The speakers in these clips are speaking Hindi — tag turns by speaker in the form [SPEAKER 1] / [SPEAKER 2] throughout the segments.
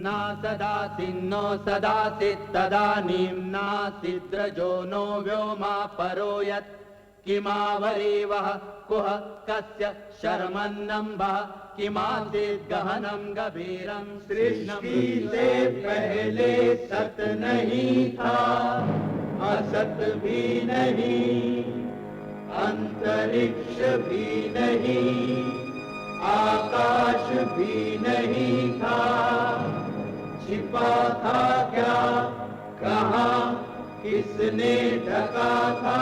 [SPEAKER 1] ना ददाति नो सदाति तदानीं नासिद्रजो नो व्योमा परो यत् किमावरीवः कुह कस्य शर्मन्नम्भः किमासीत् गहनं गभीरं सृष्टि से पहले सत नहीं था, असत भी नहीं, अंतरिक्ष भी नहीं, आकाश भी नहीं था। छिपा था क्या, कहाँ, किसने ढका था?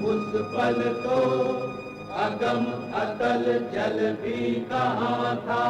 [SPEAKER 1] उस पल तो अगम अतल जल भी कहाँ था।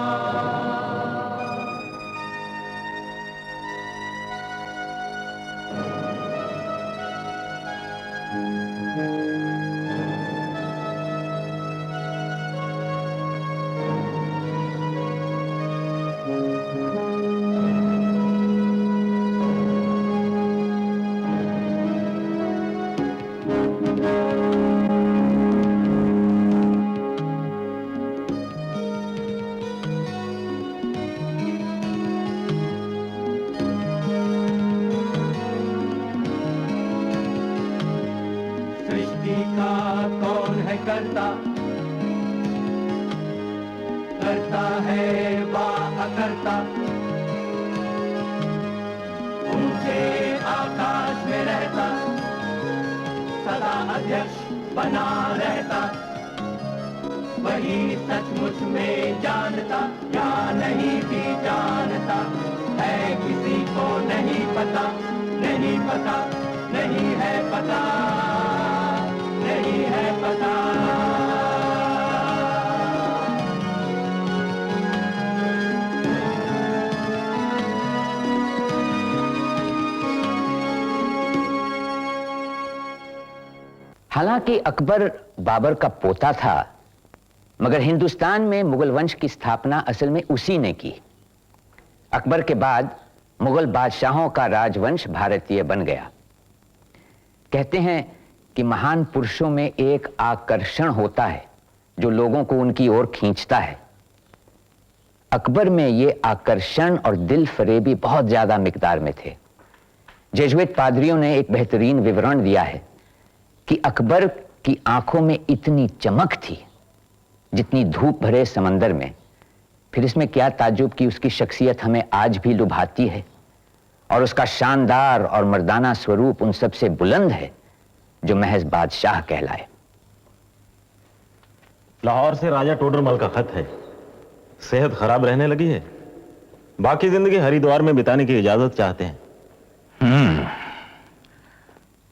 [SPEAKER 1] करता है वा अकर्ता, ऊंचे आकाश में रहता, सदा अध्यक्ष बना रहता, वही सचमुच में जानता या नहीं भी जानता है, किसी को नहीं पता, नहीं पता, नहीं है पता, नहीं है पता।
[SPEAKER 2] हालांकि अकबर बाबर का पोता था, मगर हिंदुस्तान में मुगल वंश की स्थापना असल में उसी ने की। अकबर के बाद मुगल बादशाहों का राजवंश भारतीय बन गया। कहते हैं कि महान पुरुषों में एक आकर्षण होता है जो लोगों को उनकी ओर खींचता है। अकबर में ये आकर्षण और दिल फरेबी बहुत ज्यादा मिकदार में थे। जेजुइट पादरियों ने एक बेहतरीन विवरण दिया है कि अकबर की आंखों में इतनी चमक थी जितनी धूप भरे समंदर में। फिर इसमें क्या ताज्जुब कि उसकी शख्सियत हमें आज भी लुभाती है और उसका शानदार और मर्दाना स्वरूप उन सबसे बुलंद है जो महज बादशाह कहलाए।
[SPEAKER 3] लाहौर से राजा टोडरमल का खत है। सेहत खराब रहने लगी है, बाकी जिंदगी हरिद्वार में बिताने की इजाजत चाहते हैं।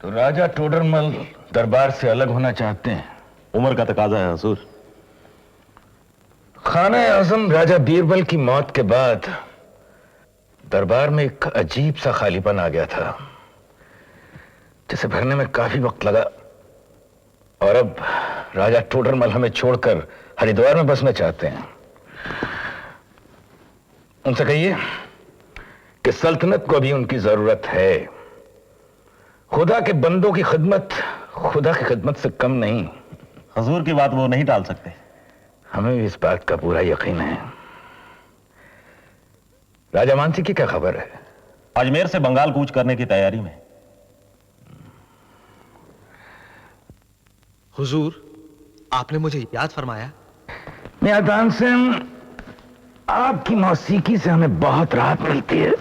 [SPEAKER 4] तो राजा टोडरमल दरबार से अलग होना चाहते हैं।
[SPEAKER 3] उम्र का तकाजा है हुजूर।
[SPEAKER 4] खाने आजम राजा बीरबल की मौत के बाद दरबार में एक अजीब सा खालीपन आ गया था, जिसे भरने में काफी वक्त लगा। और अब राजा टोडरमल हमें छोड़कर हरिद्वार में बसना चाहते हैं। उनसे कहिए कि सल्तनत को भी उनकी जरूरत है। खुदा के बंदों की खिदमत खुदा की खिदमत से कम नहीं।
[SPEAKER 3] हुजूर की बात वो नहीं टाल सकते।
[SPEAKER 4] हमें भी इस बात का पूरा यकीन है। राजा मानसिंह की क्या खबर है?
[SPEAKER 3] अजमेर से बंगाल कूच करने की तैयारी में।
[SPEAKER 5] हुजूर, आपने मुझे याद फरमाया।
[SPEAKER 4] मियां तानसेन, आपकी मौसीकी से हमें बहुत राहत मिलती है।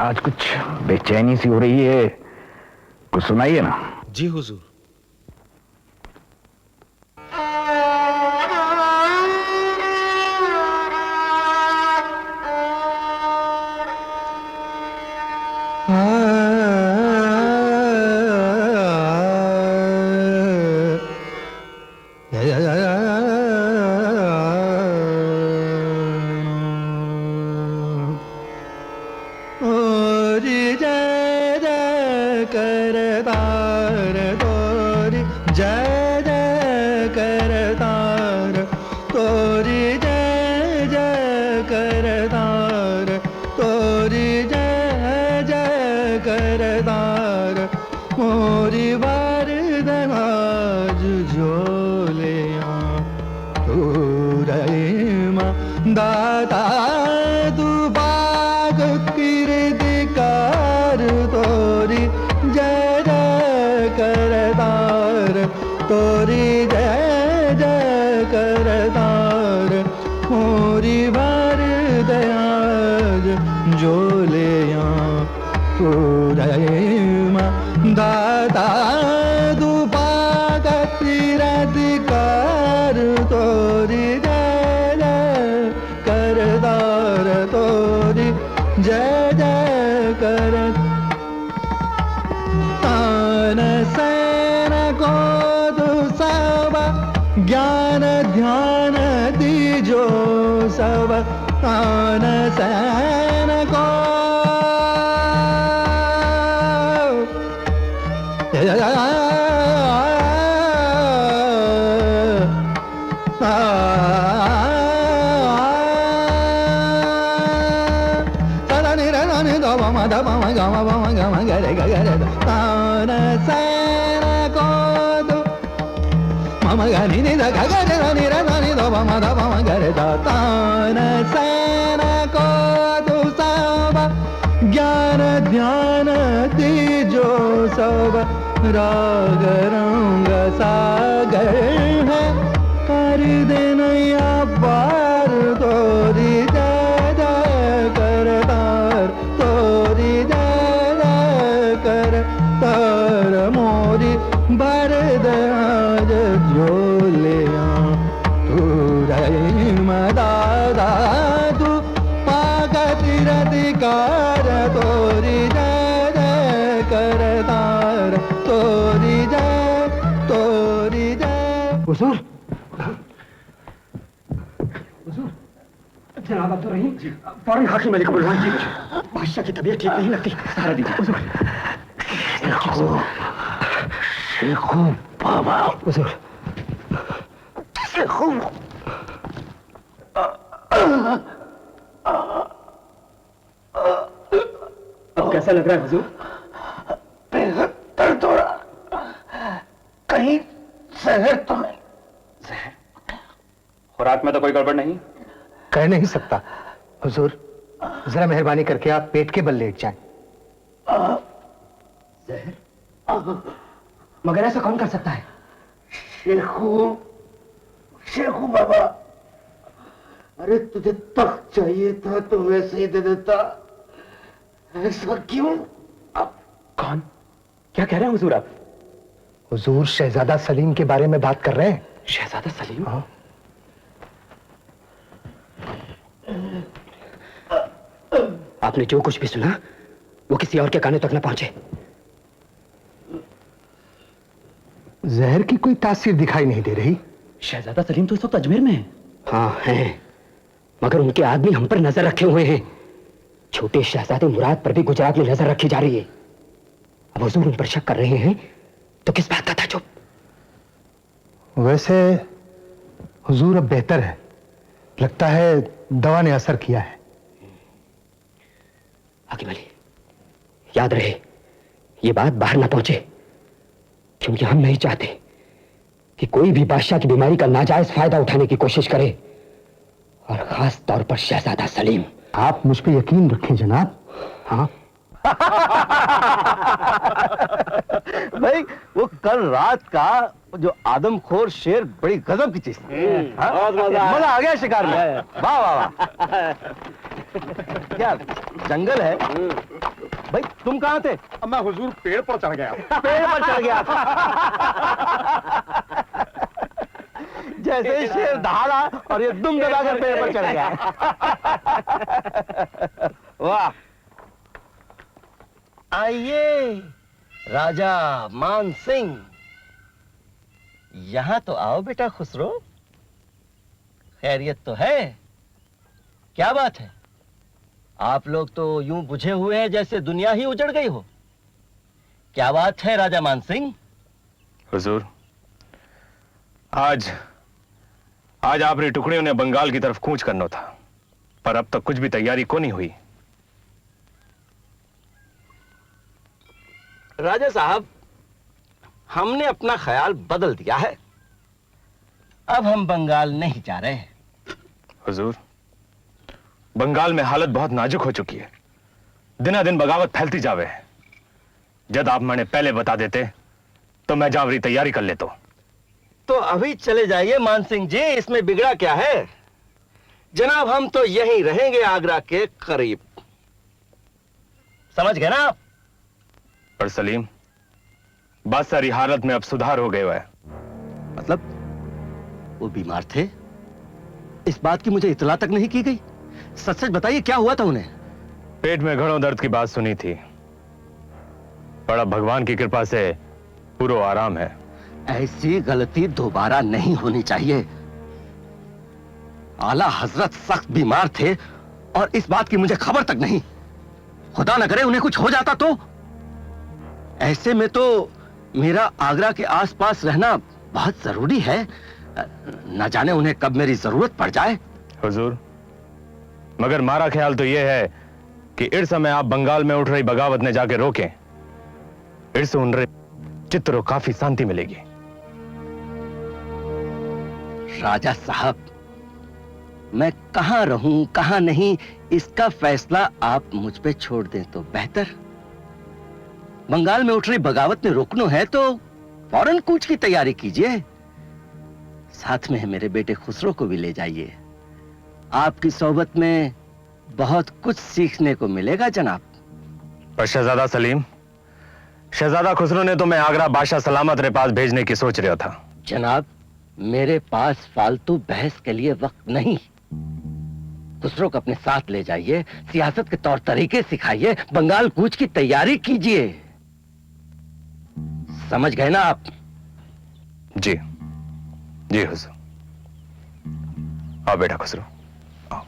[SPEAKER 4] आज कुछ बेचैनी सी हो रही है, कुछ सुनाइए ना।
[SPEAKER 5] जी हुजूर।
[SPEAKER 6] दाता तू तोरी जय जय करतार मोरी भर दयाज जो ले दाता दुपा तीरधिकार तोरी जय जय करतार तोरी जय जय कर तान सैन को सब ज्ञान ध्यान दीजो सब तान सैन को मगनि नि ध ग ग नि र नि ध म ध म ग रे ध तान सैन को दु सब ज्ञान ध्यान दीजो सब राग रंग सागर है कर दे नैया पार तोरी जय जय कर तार तोरी जय जय कर तार मोरी भर दराज जो ले तू रही मदादा तू पागति रधिकार तोरी जय जय कर तार तोरी जय हुजूर
[SPEAKER 7] जनाब अब्दुल रहीम फौरन हाकिम अली को बुलवाएं। जी बादशाह की तबीयत ठीक नहीं लगती। सहारा दीजिए
[SPEAKER 4] शेखू बाबा
[SPEAKER 7] हुजूर।
[SPEAKER 4] शेखू
[SPEAKER 7] अब कैसा लग रहा है हुजूर?
[SPEAKER 4] बेहद दर्द हो रहा। कहीं जहर तो नहीं?
[SPEAKER 7] जहर? खुराक में तो कोई गड़बड़ नहीं?
[SPEAKER 6] कह नहीं सकता हुजूर, जरा मेहरबानी करके आप पेट के बल लेट जाएं।
[SPEAKER 7] जहर? मगर ऐसा कौन कर सकता है?
[SPEAKER 4] शेखू बाबा, अरे तुझे तख्त चाहिए था तो वैसे ही दे देता, ऐसा क्यों?
[SPEAKER 7] कौन? क्या कह रहे हैं हुजूर आप?
[SPEAKER 6] हुजूर शहजादा सलीम के बारे में बात कर रहे हैं।
[SPEAKER 7] शहजादा सलीम?
[SPEAKER 6] हाँ।
[SPEAKER 7] आपने जो कुछ भी सुना वो किसी और के कानों तक न पहुंचे।
[SPEAKER 6] जहर की कोई तासीर दिखाई नहीं दे रही।
[SPEAKER 7] शहजादा सलीम तो इस वक्त अजमेर में है। हाँ हैं, मगर उनके आदमी हम पर नजर रखे हुए हैं। छोटे शहजादे मुराद पर भी गुजरात में नजर रखी जा रही है। अब हुजूर उन पर शक कर रहे हैं तो किस बात का ताज्जुब?
[SPEAKER 6] वैसे हुजूर अब बेहतर है, लगता है दवा ने असर किया है।
[SPEAKER 7] हाकिम अली, याद रहे ये बात बाहर ना पहुंचे, क्योंकि हम नहीं चाहते कि कोई भी बादशाह की बीमारी का नाजायज फायदा उठाने की कोशिश करे, और खास तौर पर शहजादा सलीम।
[SPEAKER 6] आप मुझ पे यकीन रखें जनाब।
[SPEAKER 7] हाँ
[SPEAKER 8] भाई वो कल रात का जो आदमखोर शेर बड़ी गजब की चीज थी। मजा आ गया शिकार में। वाह वाह वाह। क्या जंगल है भाई? तुम कहाँ थे?
[SPEAKER 9] मैं हुजूर पेड़ पर चढ़ गया।
[SPEAKER 8] पेड़ पर चढ़ गया था। जैसे ही शेर दहाड़ा और ये दुम दबाकर पेड़ पर चढ़ गया। वाह। आइए राजा मान सिंह, यहां तो आओ बेटा खुसरो। खैरियत तो है? क्या बात है, आप लोग तो यूं बुझे हुए हैं जैसे दुनिया ही उजड़ गई हो। क्या बात है राजा मान सिंह?
[SPEAKER 3] हुजूर, आज आपने टुकड़ियों ने बंगाल की तरफ कूच करना था, पर अब तक कुछ भी तैयारी को नहीं हुई।
[SPEAKER 8] राजा साहब, हमने अपना ख्याल बदल दिया है। अब हम बंगाल नहीं जा रहे हैं।
[SPEAKER 3] हुजूर, बंगाल में हालत बहुत नाजुक हो चुकी है। दिना दिन बगावत फैलती जावे है। जब आप मैंने पहले बता देते तो मैं जावरी तैयारी कर लेता।
[SPEAKER 8] तो अभी चले जाइए मान सिंह जी, इसमें बिगड़ा क्या है? जनाब हम तो यहीं रहेंगे आगरा के करीब, समझ गए ना आप?
[SPEAKER 3] पर सलीम, बात सारी हालत में अब सुधार हो गया है।
[SPEAKER 8] मतलब वो बीमार थे, इस बात की मुझे इतला तक नहीं की गई। सच सच बताइए क्या हुआ था उन्हें?
[SPEAKER 3] पेट में घड़ों दर्द की बात सुनी थी, पर अब भगवान की कृपा से पूरा आराम है।
[SPEAKER 8] ऐसी गलती दोबारा नहीं होनी चाहिए। आला हजरत सख्त बीमार थे और इस बात की मुझे खबर तक नहीं। खुदा न करे उन्हें कुछ हो जाता तो। ऐसे में तो मेरा आगरा के आसपास रहना बहुत जरूरी है, न जाने उन्हें कब मेरी जरूरत पड़ जाए।
[SPEAKER 3] हुजूर, मगर हमारा ख्याल तो यह है कि इस समय आप बंगाल में उठ रही बगावत ने जाके रोकें। इससे उन चित्त को काफी शांति मिलेगी।
[SPEAKER 8] राजा साहब, मैं कहां रहूं कहां नहीं, इसका फैसला आप मुझ पे छोड़ दें तो बेहतर। बंगाल में उठ रही बगावत ने रोकना है तो फौरन कूच की तैयारी कीजिए। साथ में मेरे बेटे खुसरो को भी ले जाइए। आपकी सोबत में बहुत कुछ सीखने को मिलेगा जनाब।
[SPEAKER 3] पर शहजादा सलीम, शहजादा खुसरो ने तो मैं आगरा बादशाह सलामत रे पास भेजने की सोच रहा था।
[SPEAKER 8] जनाब, मेरे पास फालतू बहस के लिए वक्त नहीं। खुसरो को अपने साथ ले जाइए, सियासत के तौर तरीके सिखाइए, बंगाल कूच की तैयारी कीजिए। समझ गए ना आप?
[SPEAKER 3] जी जी हुजूर। आओ बेटा खुसरो, आओ।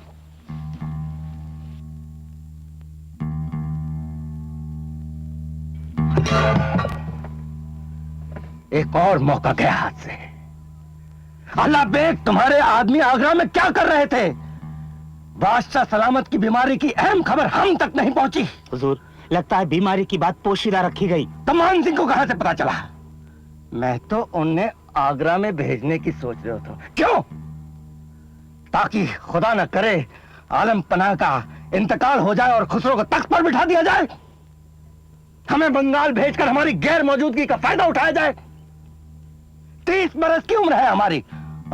[SPEAKER 8] एक और मौका गया हाथ से। अल्लाह बेग, तुम्हारे आदमी आगरा में क्या कर रहे थे? बादशाह सलामत की बीमारी की अहम खबर हम तक नहीं पहुंची।
[SPEAKER 10] हुजूर, लगता है बीमारी की बात पोशीदा रखी गई।
[SPEAKER 8] तमान सिंह को कहां से पता चला? मैं तो उन्हें आगरा में भेजने की सोच रहा था। क्यों? ताकि खुदा न करे आलम पनाह का इंतकाल हो जाए और खुसरो को तख्त पर बिठा दिया जाए। हमें बंगाल भेजकर हमारी गैर मौजूदगी का फायदा उठाया जाए। 30 बरस की उम्र है हमारी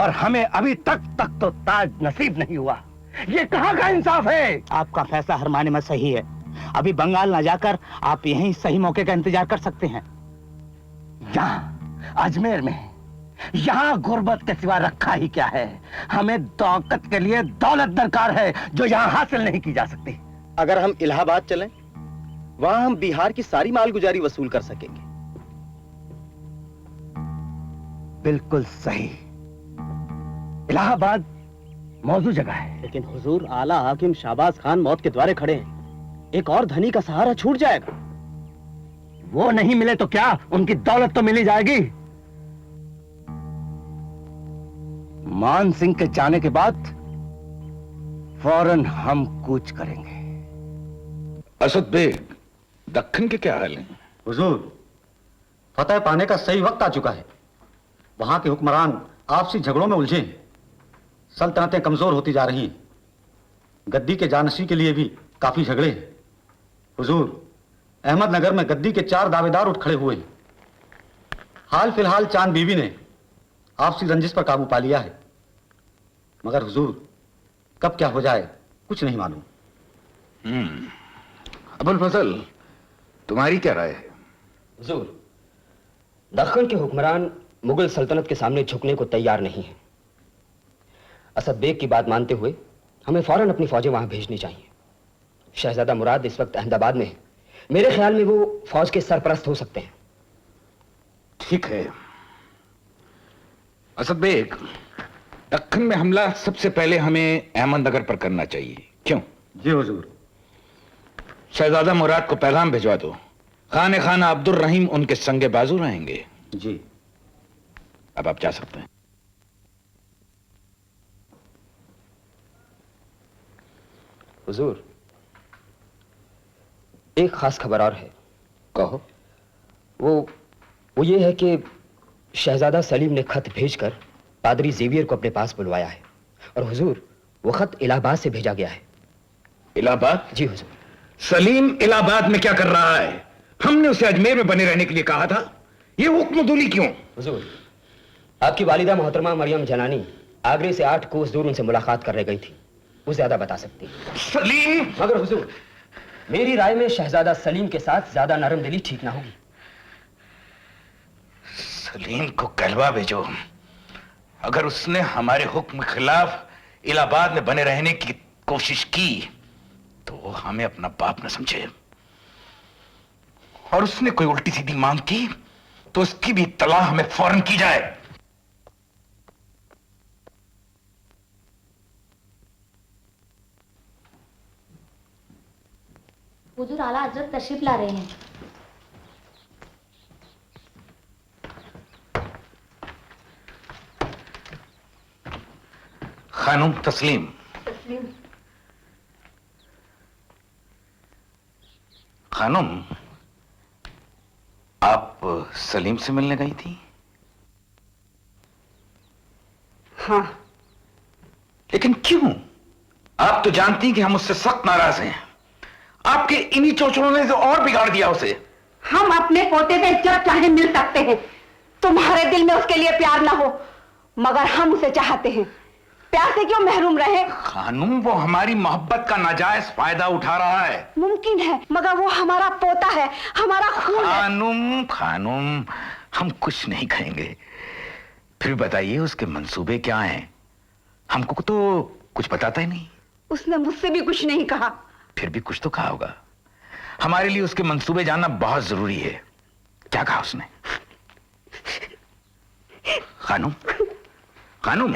[SPEAKER 8] और हमें अभी तक तो ताज नसीब नहीं हुआ। ये कहां का इंसाफ है?
[SPEAKER 10] आपका फैसला हर मायने में सही है। अभी बंगाल न जाकर आप यहीं सही मौके का इंतजार कर सकते हैं।
[SPEAKER 8] यहाँ अजमेर में, यहाँ गुर्बत के सिवा रखा ही क्या है? हमें दौलत के लिए दौलत दरकार है जो यहाँ हासिल नहीं की जा सकती।
[SPEAKER 11] अगर हम इलाहाबाद चलें, वहां हम बिहार की सारी मालगुजारी वसूल कर सकेंगे।
[SPEAKER 8] बिल्कुल सही, इलाहाबाद मौजू जगह है।
[SPEAKER 10] लेकिन हुजूर, आला हाकिम शाहबाज खान मौत के द्वारे खड़े हैं। एक और धनी का सहारा छूट जाएगा।
[SPEAKER 8] वो नहीं मिले तो क्या, उनकी दौलत तो मिली जाएगी। मान सिंह के जाने के बाद फौरन हम कूच करेंगे।
[SPEAKER 4] असद बेग, दक्कन के क्या हाल है?
[SPEAKER 7] हुजूर, फतह पाने का सही वक्त आ चुका है। वहां के हुक्मरान आपसी झगड़ों में उलझे हैं। सल्तनतें कमजोर होती जा रही हैं। गद्दी के जानशी के लिए भी काफी झगड़े हैं। हुजूर, अहमदनगर में गद्दी के 4 दावेदार उठ खड़े हुए हैं। हाल फिलहाल चांद बीबी ने आपसी रंजिश पर काबू पा लिया है, मगर हुजूर कब क्या हो जाए कुछ नहीं मालूम।
[SPEAKER 4] अबुल फजल, तुम्हारी क्या राय है?
[SPEAKER 7] हुजूर, दक्कन के हुक्मरान मुगल सल्तनत के सामने झुकने को तैयार नहीं है। असद बेग की बात मानते हुए हमें फौरन अपनी फौजें वहां भेजनी चाहिए। शहजादा मुराद इस वक्त अहमदाबाद में है। मेरे ख्याल में वो फौज के सरपरस्त हो सकते हैं।
[SPEAKER 4] ठीक है असद बेग, दक्कन में हमला सबसे पहले हमें अहमदनगर पर करना चाहिए। क्यों?
[SPEAKER 7] जी हुजूर।
[SPEAKER 4] शहजादा मुराद को पैगाम भिजवा दो। खाने खाना अब्दुल रहीम उनके संगे बाजू रहेंगे।
[SPEAKER 7] जी।
[SPEAKER 4] अब आप जा सकते हैं।
[SPEAKER 7] हुजूर, एक खास खबर और है।
[SPEAKER 4] कहो।
[SPEAKER 7] वो ये है कि शहजादा सलीम ने खत भेजकर पादरी जेवियर को अपने पास बुलवाया है। और हुजूर, वो खत इलाहाबाद से भेजा गया है।
[SPEAKER 4] इलाहाबाद?
[SPEAKER 7] जी हुजूर।
[SPEAKER 4] सलीम इलाहाबाद में क्या कर रहा है? हमने उसे अजमेर में बने रहने के लिए कहा था। ये हुक्म दूली क्यों?
[SPEAKER 7] हुजूर, आपकी वालिदा मोहतरमा मरियम जनानी आगरे से 8 कोस दूर उनसे मुलाकात करने गई थी, वो ज्यादा बता सकती।
[SPEAKER 4] सलीम!
[SPEAKER 7] मगर हुजूर, मेरी राय में शहजादा सलीम के साथ ज्यादा नरम दिली ठीक ना होगी।
[SPEAKER 4] सलीम को कहलवा भेजो। अगर उसने हमारे हुक्म के खिलाफ इलाहाबाद में बने रहने की कोशिश की तो वो हमें अपना बाप न समझे, और उसने कोई उल्टी सीधी मांग की तो उसकी भी इत्तला हमें फौरन की जाए।
[SPEAKER 12] हुजूर आला हजरत तशरीफ ला रहे हैं।
[SPEAKER 4] खानुम तस्लीम।
[SPEAKER 12] तस्लीम।
[SPEAKER 4] खानुम, आप सलीम से मिलने गई थी?
[SPEAKER 12] हाँ।
[SPEAKER 4] लेकिन क्यों? आप तो जानती हैं कि हम उससे सख्त नाराज हैं। आपके इन्हीं चोचलों ने तो और बिगाड़ दिया उसे।
[SPEAKER 12] हम अपने पोते से जब चाहे मिल सकते हैं। तुम्हारे दिल में उसके लिए प्यार ना हो, मगर हम उसे चाहते हैं। प्यार से क्यों महरूम रहे?
[SPEAKER 4] खानुम, वो हमारी मोहब्बत का नाजायज फायदा उठा रहा है।
[SPEAKER 12] मुमकिन है, मगर वो हमारा पोता है, हमारा खून है।
[SPEAKER 4] खानुम, खानुम, हम कुछ नहीं कहेंगे। फिर बताइए उसके मंसूबे क्या हैं? हमको तो कुछ बताता ही नहीं।
[SPEAKER 12] उसने मुझसे भी कुछ नहीं कहा।
[SPEAKER 4] फिर भी कुछ तो कहा होगा। हमारे लिए उसके मंसूबे जानना बहुत जरूरी है। क्या कहा उसने? खानुम, खानुम।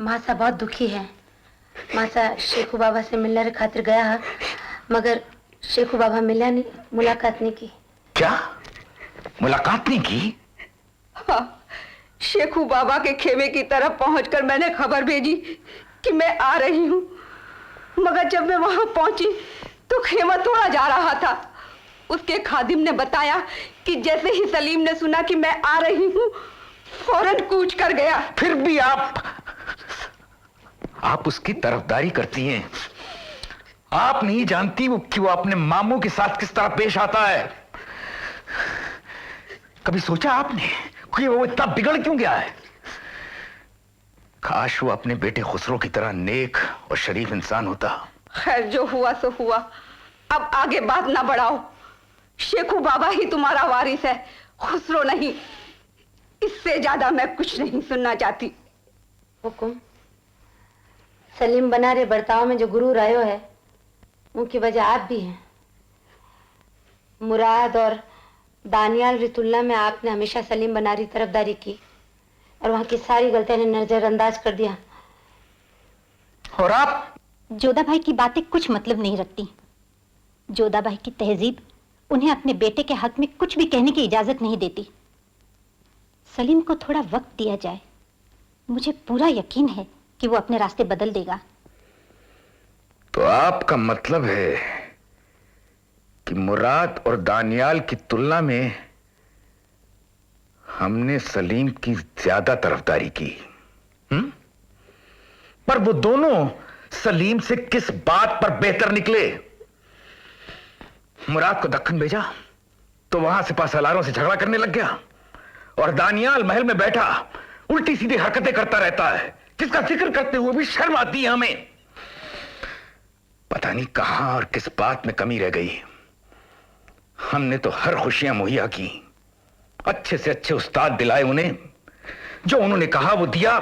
[SPEAKER 12] मासा बहुत दुखी है। मासा शेखू बाबा से मिलने खातिर गया है, मगर शेखू बाबा मिला नहीं, मुलाकात नहीं की।
[SPEAKER 4] क्या? मुलाकात नहीं की?
[SPEAKER 12] हाँ, शेखू बाबा के खेमे की तरफ पहुंचकर मैंने खबर भेजी कि मैं आ रही हूँ, मगर जब मैं वहां पहुंची तो खेमा थोड़ा जा रहा था। उसके खादिम ने बताया कि जैसे ही सलीम ने सुना कि मैं आ रही हूँ, फौरन कूच कर गया।
[SPEAKER 4] फिर भी आप उसकी तरफदारी करती हैं। आप नहीं जानती कि वो अपने मामू के साथ किस तरह पेश आता है। कभी सोचा आपने कि वो इतना बिगड़ क्यों गया है? काश वो अपने बेटे खुसरो की तरह नेक और शरीफ इंसान होता।
[SPEAKER 12] खैर, जो हुआ सो हुआ। अब आगे बात ना बढ़ाओ। शेखू बाबा ही तुम्हारा वारिस है, खुसरो नहीं। इससे ज्यादा मैं कुछ नहीं सुनना चाहती। हुकुम। सलीम बनारे बर्ताव में जो गुरूर आयो है, उनकी वजह आप भी हैं। मुराद और दानियाल रितुल्ला में आपने हमेशा सलीम बनारी तरफदारी की और वहां की सारी गलतियां ने नजरअंदाज कर दिया।
[SPEAKER 4] और आप?
[SPEAKER 13] जोधा भाई की बातें कुछ मतलब नहीं रखती। जोधा भाई की तहजीब उन्हें अपने बेटे के हक में कुछ भी कहने की इजाजत नहीं देती। सलीम को थोड़ा वक्त दिया जाए, मुझे पूरा यकीन है कि वो अपने रास्ते बदल देगा।
[SPEAKER 4] तो आपका मतलब है कि मुराद और दानियाल की तुलना में हमने सलीम की ज्यादा तरफदारी की। पर वो दोनों सलीम से किस बात पर बेहतर निकले? मुराद को दक्कन भेजा तो वहां सिपाहीसालारों से झगड़ा करने लग गया, और दानियाल महल में बैठा उल्टी सीधी हरकतें करता रहता है, जिसका जिक्र करते हुए भी शर्म आती है हमें। पता नहीं कहां और किस बात में कमी रह गई। हमने तो हर खुशियां मुहैया की, अच्छे से अच्छे उस्ताद दिलाए उन्हें, जो उन्होंने कहा वो दिया,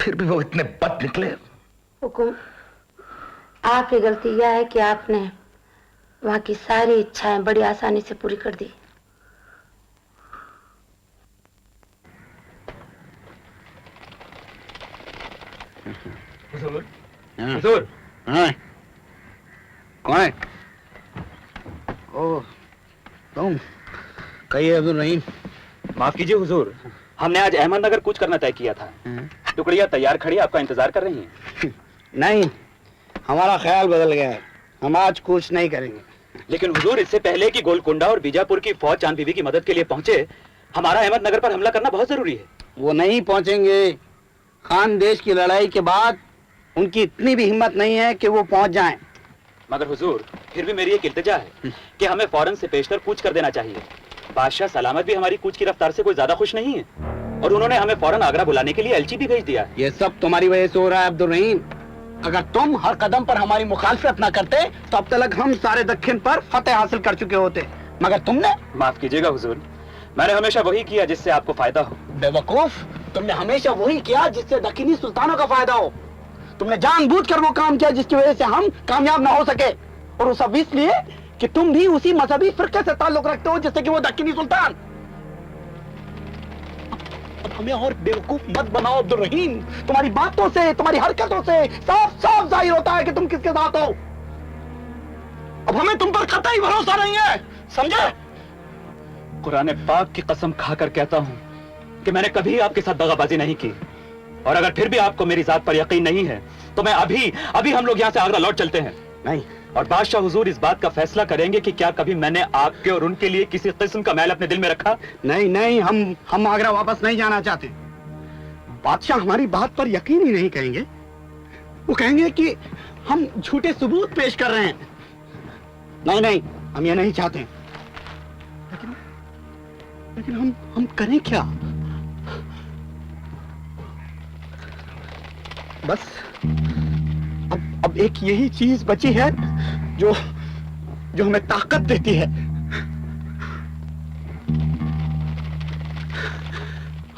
[SPEAKER 4] फिर भी वो इतने बद निकले।
[SPEAKER 12] हुकुम, आपकी गलती यह है कि आपने वहां की सारी इच्छाएं बड़ी आसानी से पूरी कर दी।
[SPEAKER 10] हुजूर। हाँ। कौन है? ओह, तुम? कहिए अब्दुल रहीम।
[SPEAKER 14] माफ कीजिए हुजूर, हमने आज अहमदनगर कूच करना तय किया था। टुकड़ियां तैयार खड़ी आपका इंतजार कर रही हैं।
[SPEAKER 10] नहीं, हमारा ख्याल बदल गया है। हम आज कूच नहीं करेंगे।
[SPEAKER 14] लेकिन हुजूर, इससे पहले कि गोलकुंडा और बीजापुर की फौज चांद बीबी की मदद के लिए पहुंचे, हमारा अहमदनगर पर हमला करना बहुत जरूरी है।
[SPEAKER 10] वो नहीं पहुंचेंगे। खान देश की लड़ाई के बाद उनकी इतनी भी हिम्मत नहीं है कि वो पहुंच जाएं।
[SPEAKER 14] मगर हुजूर, फिर भी मेरी एक इल्तिजा है कि हमें फौरन से पेशतर कूच कर देना चाहिए। बादशाह सलामत भी हमारी कूच की रफ्तार से कोई ज्यादा खुश नहीं है और उन्होंने हमें फौरन आगरा बुलाने के लिए एलची भी भेज दिया।
[SPEAKER 10] ये सब तुम्हारी वजह से हो रहा है अब्दुल रहीम। अगर तुम हर कदम पर हमारी मुखालफत न करते तो अब तक हम सारे दक्षिण पर फतेह हासिल कर चुके होते, मगर तुमने।
[SPEAKER 14] माफ कीजिएगा हुजूर, मैंने हमेशा वही किया जिससे आपको फायदा हो।
[SPEAKER 10] बेवकूफ, तुमने हमेशा वही किया जिससे दक्षिणी सुल्तानों का फायदा हो। तुमने जानबूझकर वो काम किया जिसकी वजह से हम कामयाब ना हो सके, और वो सब इसलिए कि तुम भी उसी मजहबी फिरके से ताल्लुक रखते हो जिससे कि वो दक्षिणी सुल्तान। अब हमें और बेवकूफ मत बनाओ अब्दुल रहीम। तुम्हारी बातों से, तुम्हारी हरकतों से साफ साफ जाहिर होता है कि तुम किसके साथ हो। अब हमें तुम पर कतई भरोसा नहीं है, समझे?
[SPEAKER 14] कुरान पाक की कसम खाकर कहता हूं कि मैंने कभी आपके साथ दगाबाजी नहीं की, और अगर फिर भी आपको मेरी जात पर यकीन नहीं है तो मैं अभी हम लोग यहाँ से आगरा लौट चलते हैं।
[SPEAKER 10] नहीं,
[SPEAKER 14] और बादशाह हुजूर इस बात का फैसला करेंगे कि क्या कभी मैंने आपके और उनके लिए किसी किस्म का मैल अपने दिल में रखा।
[SPEAKER 10] नहीं नहीं, हम आगरा वापस नहीं जाना चाहते। बादशाह हमारी बात पर यकीन ही नहीं करेंगे। वो कहेंगे कि हम झूठे सबूत पेश कर रहे हैं। नहीं नहीं, हम ये नहीं चाहते। लेकिन हम करें क्या? बस अब एक यही चीज बची है जो हमें ताकत देती है।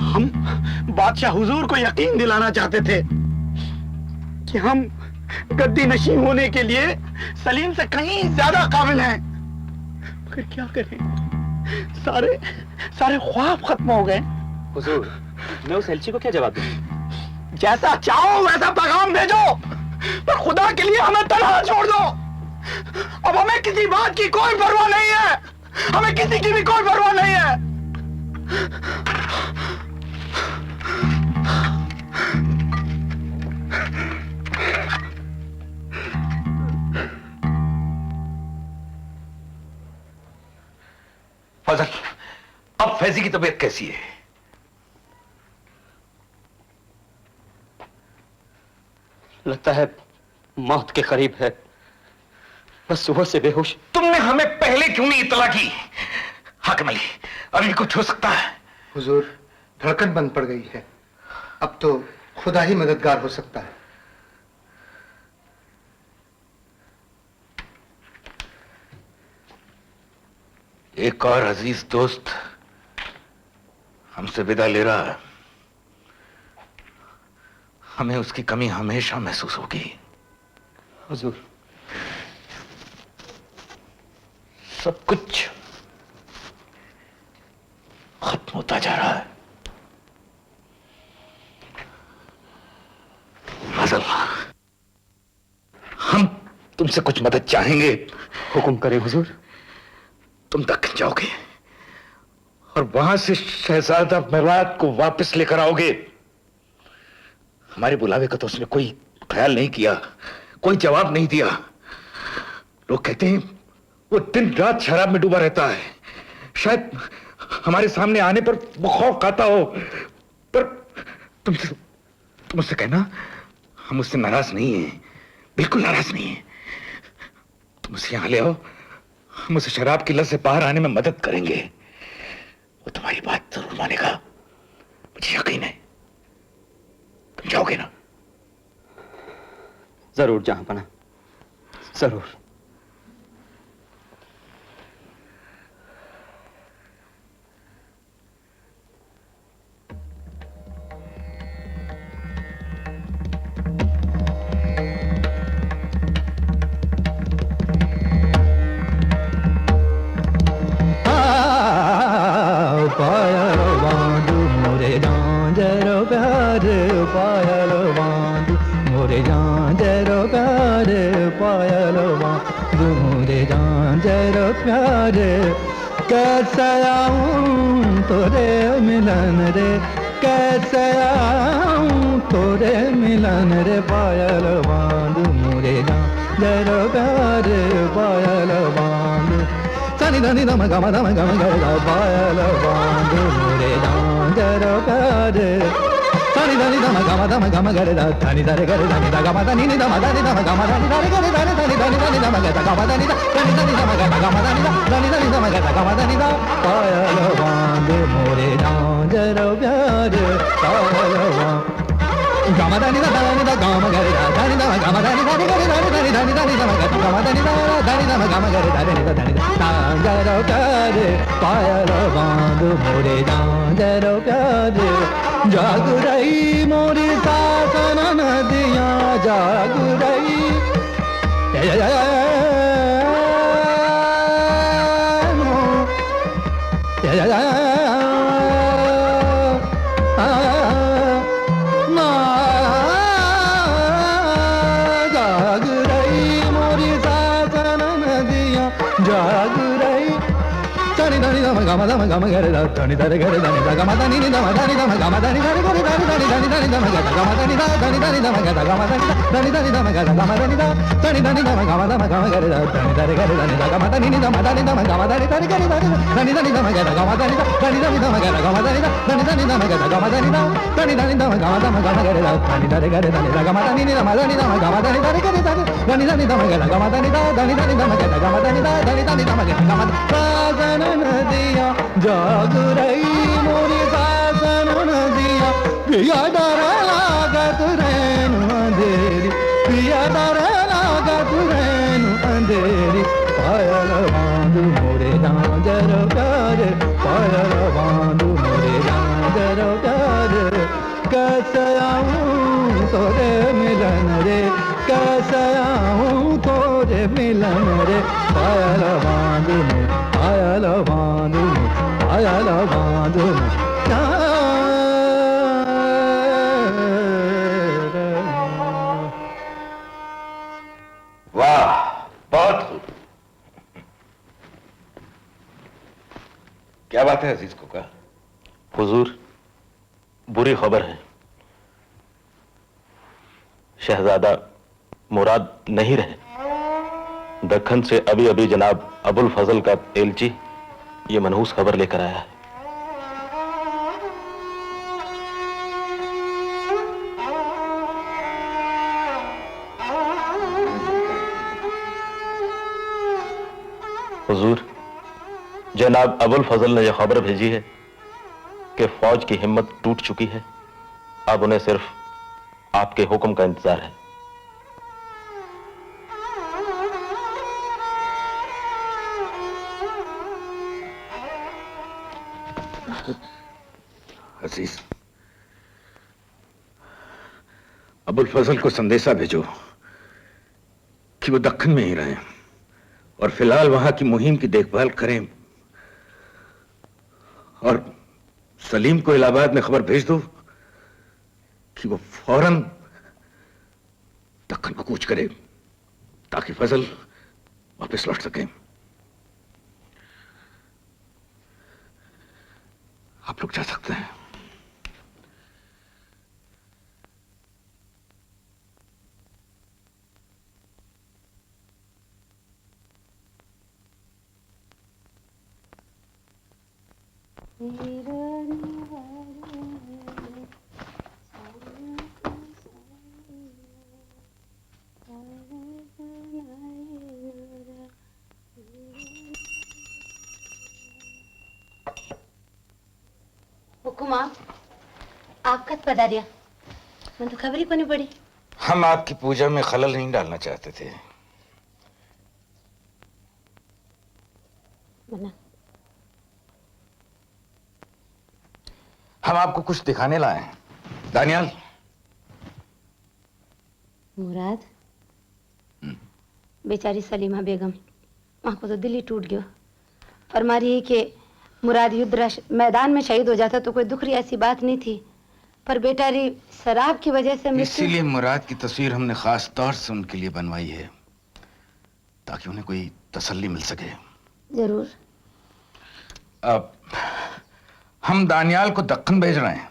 [SPEAKER 10] हम बादशाह हुजूर को यकीन दिलाना चाहते थे कि हम गद्दी नशी होने के लिए सलीम से कहीं ज्यादा काबिल हैं, मगर क्या करें, सारे ख्वाब खत्म हो गए।
[SPEAKER 14] हुजूर, मैं उस एलची को क्या जवाब दूं?
[SPEAKER 10] जैसा चाहो वैसा पैगाम भेजो, पर खुदा के लिए हमें तन्हा छोड़ दो। अब हमें किसी बात की कोई परवाह नहीं है, हमें किसी की भी कोई परवाह नहीं है।
[SPEAKER 4] फजल, अब फैजी की तबीयत कैसी है?
[SPEAKER 7] लगता है मौत के करीब है, बस सुबह से बेहोश।
[SPEAKER 4] तुमने हमें पहले क्यों नहीं इत्तला की? हाकिम अली, अभी कुछ हो सकता है।
[SPEAKER 6] हुजूर, धड़कन बंद पड़ गई है, अब तो खुदा ही मददगार हो सकता है।
[SPEAKER 4] एक और अजीज दोस्त हमसे विदा ले रहा है, हमें उसकी कमी हमेशा महसूस होगी।
[SPEAKER 7] हुजूर,
[SPEAKER 4] सब कुछ खत्म होता जा रहा है। फजल, हम तुमसे कुछ मदद चाहेंगे।
[SPEAKER 7] हुक्म करें हुजूर।
[SPEAKER 4] तुम दक्कन जाओगे और वहां से शहजादा मेवात को वापस लेकर आओगे। हमारे बुलावे का तो उसने कोई ख्याल नहीं किया, कोई जवाब नहीं दिया। लोग कहते हैं वो दिन रात शराब में डूबा रहता है, शायद हमारे सामने आने पर वो खौफ खाता हो, पर तुम उससे कहना हम उससे नाराज नहीं हैं, बिल्कुल नाराज नहीं हैं। तुम उसे यहां ले आओ, हम उसे शराब की लत से बाहर आने में मदद करेंगे। वो तुम्हारी बात जरूर मानेगा, मुझे यकीन है। तुम जाओगे ना?
[SPEAKER 7] जरूर जहांपना, जरूर।
[SPEAKER 15] पायल बांधू मोरे झांझर प्यार, पायल बांधू मोरे झांझर प्यार, पायल बांधू मोरे झांझर प्यार। कैसे आऊं तोरे मिलन रे, कैसे आऊं तोरे मिलन रे, पायल बांधू मोरे झांझर प्यार, पायल बांधू। सनी धनी धम गम धम गम ग पायल बांधू मोरे झांझर प्यार। धनी धनी धम गम गरे दा धनी धरे गरे धनी दा गम धनी धम धनी धम गम धनी धरे गरे धनी धनी धनी धनी धम गरे गम धनी दा धनी धनी धम गरे गम धनी दा धनी धनी धम गरे गम धनी दा पायल बांध मोरे झांझर प्यार पायल गम धनी दा गम गरे दा धनी दा गम धनी धनी गरे धनी धनी धनी धनी धम गरे गम धनी दा धनी धम गम गरे धनी दा धनी झांझर प्यार पायल बांध मोरे झांझर प्यार जाग रही मोरी सासन नदियाँ जाग रही जाग रही मोरी सासन नदियाँ जाग रही धनी धनी धम गम गरे दा धनी धरे गरे धनी दा गम धनी धम धनी धम गम धनी धरे गरे धनी धनी धनी धनी धम गरे गम धनी दा धनी धनी धम गरे गम धनी दा धनी धनी धम गरे गम धनी दा धनी धनी धम गरे दा धनी धरे गरे धनी दा गम धनी धम धनी धम गम धनी धरे गरे धनी धनी धम गरे गम धनी दा धनी धनी धम गरे गम धनी दा धनी धनी धम गरे गम धनी दा धनी धनी धम गरे दा धनी धरे गरे धनी दा गम धनी धम गम धनी धरे गरे धनी धनी धम गरे गम धनी दा धनी धनी धम गरे गम धनी दा धनी धनी धम गरे गम साजन नदियाँ जाग रही मोरी सासन नदियाँ पिया डर लागत रैनु अंधेरी पिया डर लागत रैनु अंधेरी पायल बांध मोरे झांझर प्यार पायल बांध मोरे झांझर प्यार कैसे आऊं तोरे मिलन रे कैसे आऊं तोरे मिलन रे पायल बांध पायल बांधू पायल बांधू
[SPEAKER 4] वाह बहुत खूब। क्या बात है अजीज को का?
[SPEAKER 3] हुजूर बुरी खबर है, शहजादा मुराद नहीं रहे। दक्कन से अभी अभी जनाब अबुल फजल का एलची ये मनहूस खबर लेकर आया है। हुजूर जनाब अबुल फजल ने यह खबर भेजी है कि फौज की हिम्मत टूट चुकी है, अब उन्हें सिर्फ आपके हुक्म का इंतजार है।
[SPEAKER 4] अजीज, अबुल फजल को संदेशा भेजो कि वो दक्कन में ही रहें और फिलहाल वहां की मुहिम की देखभाल करें, और सलीम को इलाहाबाद में खबर भेज दो कि वो फौरन दक्कन को कूच करे ताकि फजल वापस लौट सकें। आप लोग जा सकते हैं।
[SPEAKER 13] हुकुमा, आप कब पधारिया? मैं तो खबर ही को नहीं पड़ी।
[SPEAKER 4] हम आपकी पूजा में खलल नहीं डालना चाहते थे।
[SPEAKER 13] बना।
[SPEAKER 4] हम आपको कुछ दिखाने लाए हैं। दानियाल।
[SPEAKER 13] मुराद, बेचारी सलीमा बेगम, वहां को तो दिल ही टूट गया। फरमा रही है कि मुराद युद्ध मैदान में शहीद हो जाता तो कोई दुख रही ऐसी बात नहीं थी, पर बेचारी शराब की वजह से
[SPEAKER 4] इसीलिए मुराद की तस्वीर हमने खास तौर से उनके लिए बनवाई है ताकि उन्हें कोई तसल्ली मिल सके।
[SPEAKER 13] जरूर।
[SPEAKER 4] अब हम दानियाल को दक्कन भेज रहे हैं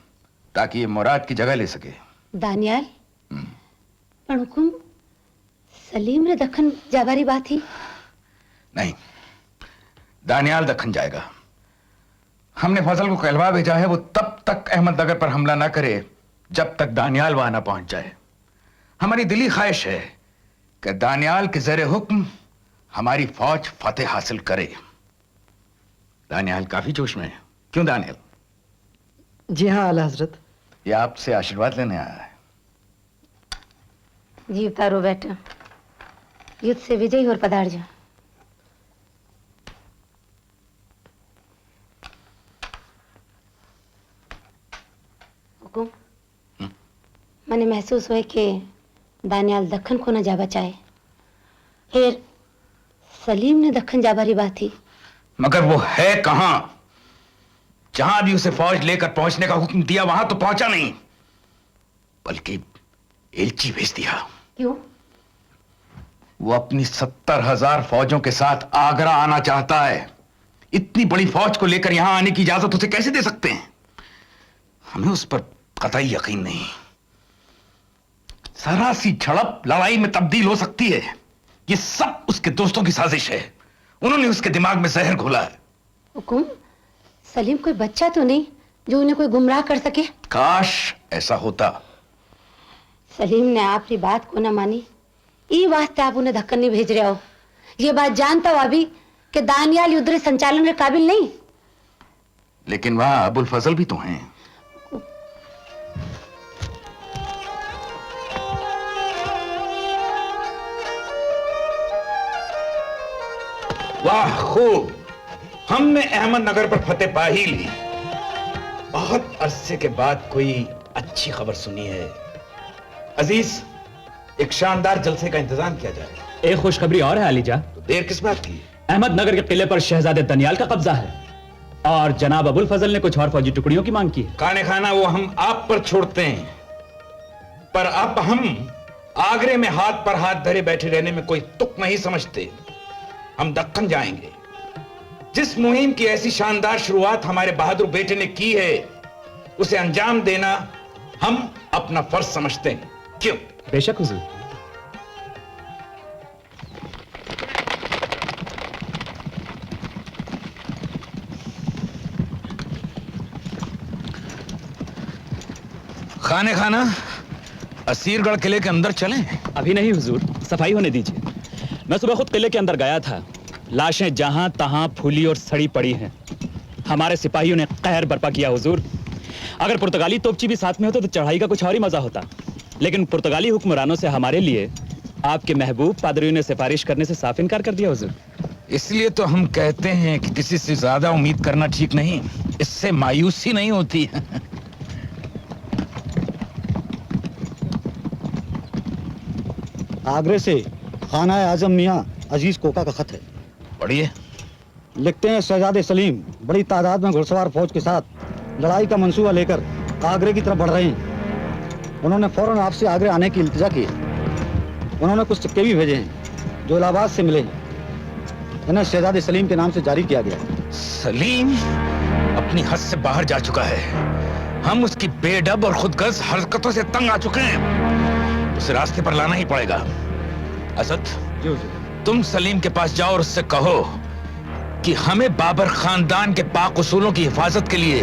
[SPEAKER 4] ताकि ये मुराद की जगह ले सके।
[SPEAKER 13] दानियाल? पर हुकुम, सलीम रे दक्कन जाबारी बात ही
[SPEAKER 4] नहीं, दानियाल दक्कन जाएगा। हमने फजल को कहलवा भेजा है वो तब तक अहमदनगर पर हमला ना करे जब तक दानियाल वहां ना पहुंच जाए। हमारी दिली ख्वाहिश है कि दानियाल के ज़ेरे हुक्म हमारी फौज फतेह हासिल करे। दानियाल काफी जोश में है, क्यों दानियाल?
[SPEAKER 10] जी हाँ आला हजरत।
[SPEAKER 4] ये आपसे आशीर्वाद लेने आया है।
[SPEAKER 13] जी उतारो बेटा, युद्ध से विजयी और पधार जा। हुकुम, मैंने महसूस हुआ कि दानियाल दक्खन को न जा बचाए, फिर सलीम ने दक्खन जा बारी बात थी।
[SPEAKER 4] मगर वो है कहां? जहां भी उसे फौज लेकर पहुंचने का हुक्म दिया वहां तो पहुंचा नहीं, बल्कि एलची भेज दिया।
[SPEAKER 13] क्यों?
[SPEAKER 4] वो अपनी 70,000 फौजों के साथ आगरा आना चाहता है। इतनी बड़ी फौज को लेकर यहां आने की इजाजत उसे कैसे दे सकते हैं? हमें उस पर कतई यकीन नहीं। जरा सी झड़प लड़ाई में तब्दील हो सकती है। ये सब उसके दोस्तों की साजिश है। उन्होंने उसके दिमाग में जहर घोला है।
[SPEAKER 13] हुकुम, सलीम कोई बच्चा तो नहीं जो उन्हें कोई गुमराह कर सके?
[SPEAKER 4] काश ऐसा होता।
[SPEAKER 13] सलीम ने आपकी बात को न मानी, ई वास्ते आप उन्हें धक्कन नहीं भेज रहे हो। ये बात जानता हुआ भी कि दानियाल युद्ध संचालन के काबिल नहीं।
[SPEAKER 4] लेकिन वहां अबुल फजल भी तो हैं। वाह खूब, हमने अहमदनगर पर फतेह पा ही ली। बहुत अरसे के बाद कोई अच्छी खबर सुनी है। अजीज, एक शानदार जलसे का इंतजाम किया जाए।
[SPEAKER 14] एक खुशखबरी और है अलीजा।
[SPEAKER 4] तो देर किस बात की?
[SPEAKER 14] अहमदनगर के किले पर शहजादे दनियाल का कब्जा है और जनाब अबुल फजल ने कुछ और फौजी टुकड़ियों की मांग की है।
[SPEAKER 4] खाने खाना वो हम आप पर छोड़ते हैं, पर अब हम आगरे में हाथ पर हाथ धरे बैठे रहने में कोई तुक नहीं समझते। हम दक्कन जाएंगे। जिस मुहिम की ऐसी शानदार शुरुआत हमारे बहादुर बेटे ने की है, उसे अंजाम देना हम अपना फर्ज समझते हैं। क्यों?
[SPEAKER 14] बेशक हुजूर।
[SPEAKER 4] खाने खाना असीरगढ़ किले के अंदर चलें?
[SPEAKER 14] अभी नहीं हुजूर, सफाई होने दीजिए। मैं सुबह खुद किले के अंदर गया था। लाशें जहां तहां फूली और सड़ी पड़ी हैं। हमारे सिपाहियों ने कहर बर्पा किया हुजूर। अगर पुर्तगाली तोपची भी साथ में होते तो चढ़ाई का कुछ और ही मजा होता, लेकिन पुर्तगाली हुक्मरानों से हमारे लिए आपके महबूब पादरियों ने सिफारिश करने से साफ इनकार कर दिया हुजूर।
[SPEAKER 4] इसलिए तो हम कहते हैं कि किसी से ज्यादा उम्मीद करना ठीक नहीं, इससे मायूसी नहीं होती।
[SPEAKER 16] आगरे से खाना आजम मियाँ अजीज कोका का खत है।
[SPEAKER 4] पढ़िए।
[SPEAKER 16] लिखते हैं, शहजादे सलीम बड़ी तादाद में घुड़सवार फौज के साथ लड़ाई का मंसूबा लेकर आगरे की तरफ बढ़ रहे हैं। उन्होंने फौरन आपसे आगरे आने की इल्तिजा की। उन्होंने कुछ सिक्के भी भेजे हैं जो इलाहाबाद से मिले हैं। इन्हें शहजादे सलीम के नाम से जारी किया गया।
[SPEAKER 4] सलीम अपनी हद से बाहर जा चुका है। हम उसकी बेडब और खुदगर्ज हरकतों से तंग आ चुके हैं। उसे रास्ते पर लाना ही पड़ेगा। असद, तुम सलीम के पास जाओ और उससे कहो कि हमें बाबर खानदान के पाक उसूलों की हिफाजत के लिए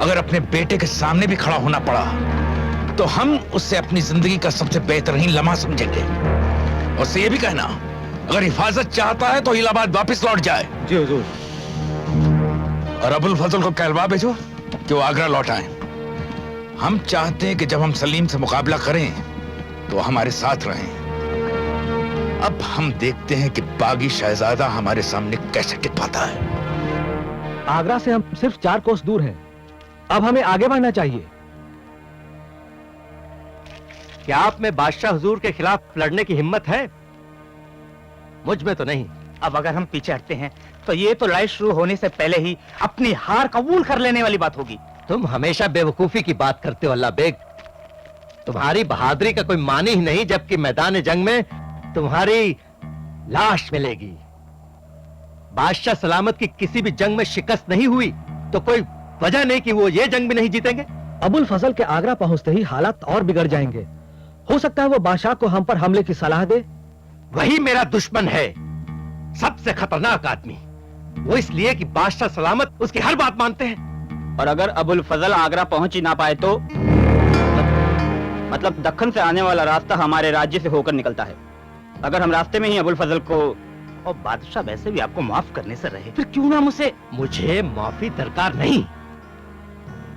[SPEAKER 4] अगर अपने बेटे के सामने भी खड़ा होना पड़ा तो हम उससे अपनी जिंदगी का सबसे बेहतरीन लम्हा समझेंगे। और उससे ये भी कहना, अगर हिफाजत चाहता है तो इलाहाबाद वापस लौट जाए।
[SPEAKER 16] जी हुजूर।
[SPEAKER 4] और अबुल फजल को कहलवा भेजो कि वो आगरा लौट आए। हम चाहते हैं कि जब हम सलीम से मुकाबला करें तो हमारे साथ रहें। अब हम देखते हैं कि बागी शहजादा हमारे सामने कैसे टिक पाता है।
[SPEAKER 8] आगरा से हम सिर्फ 4 कोस दूर हैं। अब हमें आगे बढ़ना चाहिए। क्या आप में बादशाह हुजूर के खिलाफ लड़ने की हिम्मत है? मुझ में तो नहीं।
[SPEAKER 17] अब अगर हम पीछे हटते हैं तो ये तो लड़ाई शुरू होने से पहले ही अपनी हार कबूल कर लेने वाली बात होगी।
[SPEAKER 8] तुम हमेशा बेवकूफी की बात करते हो अल्लाह बेग। तुम्हारी बहादुरी का कोई मानी ही नहीं, जबकि मैदान जंग में तुम्हारी लाश मिलेगी। बादशाह सलामत की किसी भी जंग में शिकस्त नहीं हुई तो कोई वजह नहीं कि वो ये जंग भी नहीं जीतेंगे।
[SPEAKER 18] अबुल फजल के आगरा पहुंचते ही हालात और बिगड़ जाएंगे। हो सकता है वो बादशाह को हम पर हमले की सलाह दे।
[SPEAKER 8] वही मेरा दुश्मन है, सबसे खतरनाक आदमी। वो इसलिए कि बादशाह सलामत उसकी हर बात मानते हैं।
[SPEAKER 17] और अगर अबुल फजल आगरा पहुंच ही ना पाए तो
[SPEAKER 7] मतलब दक्कन से आने वाला रास्ता हमारे राज्य से होकर निकलता है। अगर हम रास्ते में ही अबुल फजल को, और बादशाह वैसे भी आपको माफ करने से रहे, फिर क्यों ना मुझसे।
[SPEAKER 18] मुझे माफी दरकार नहीं,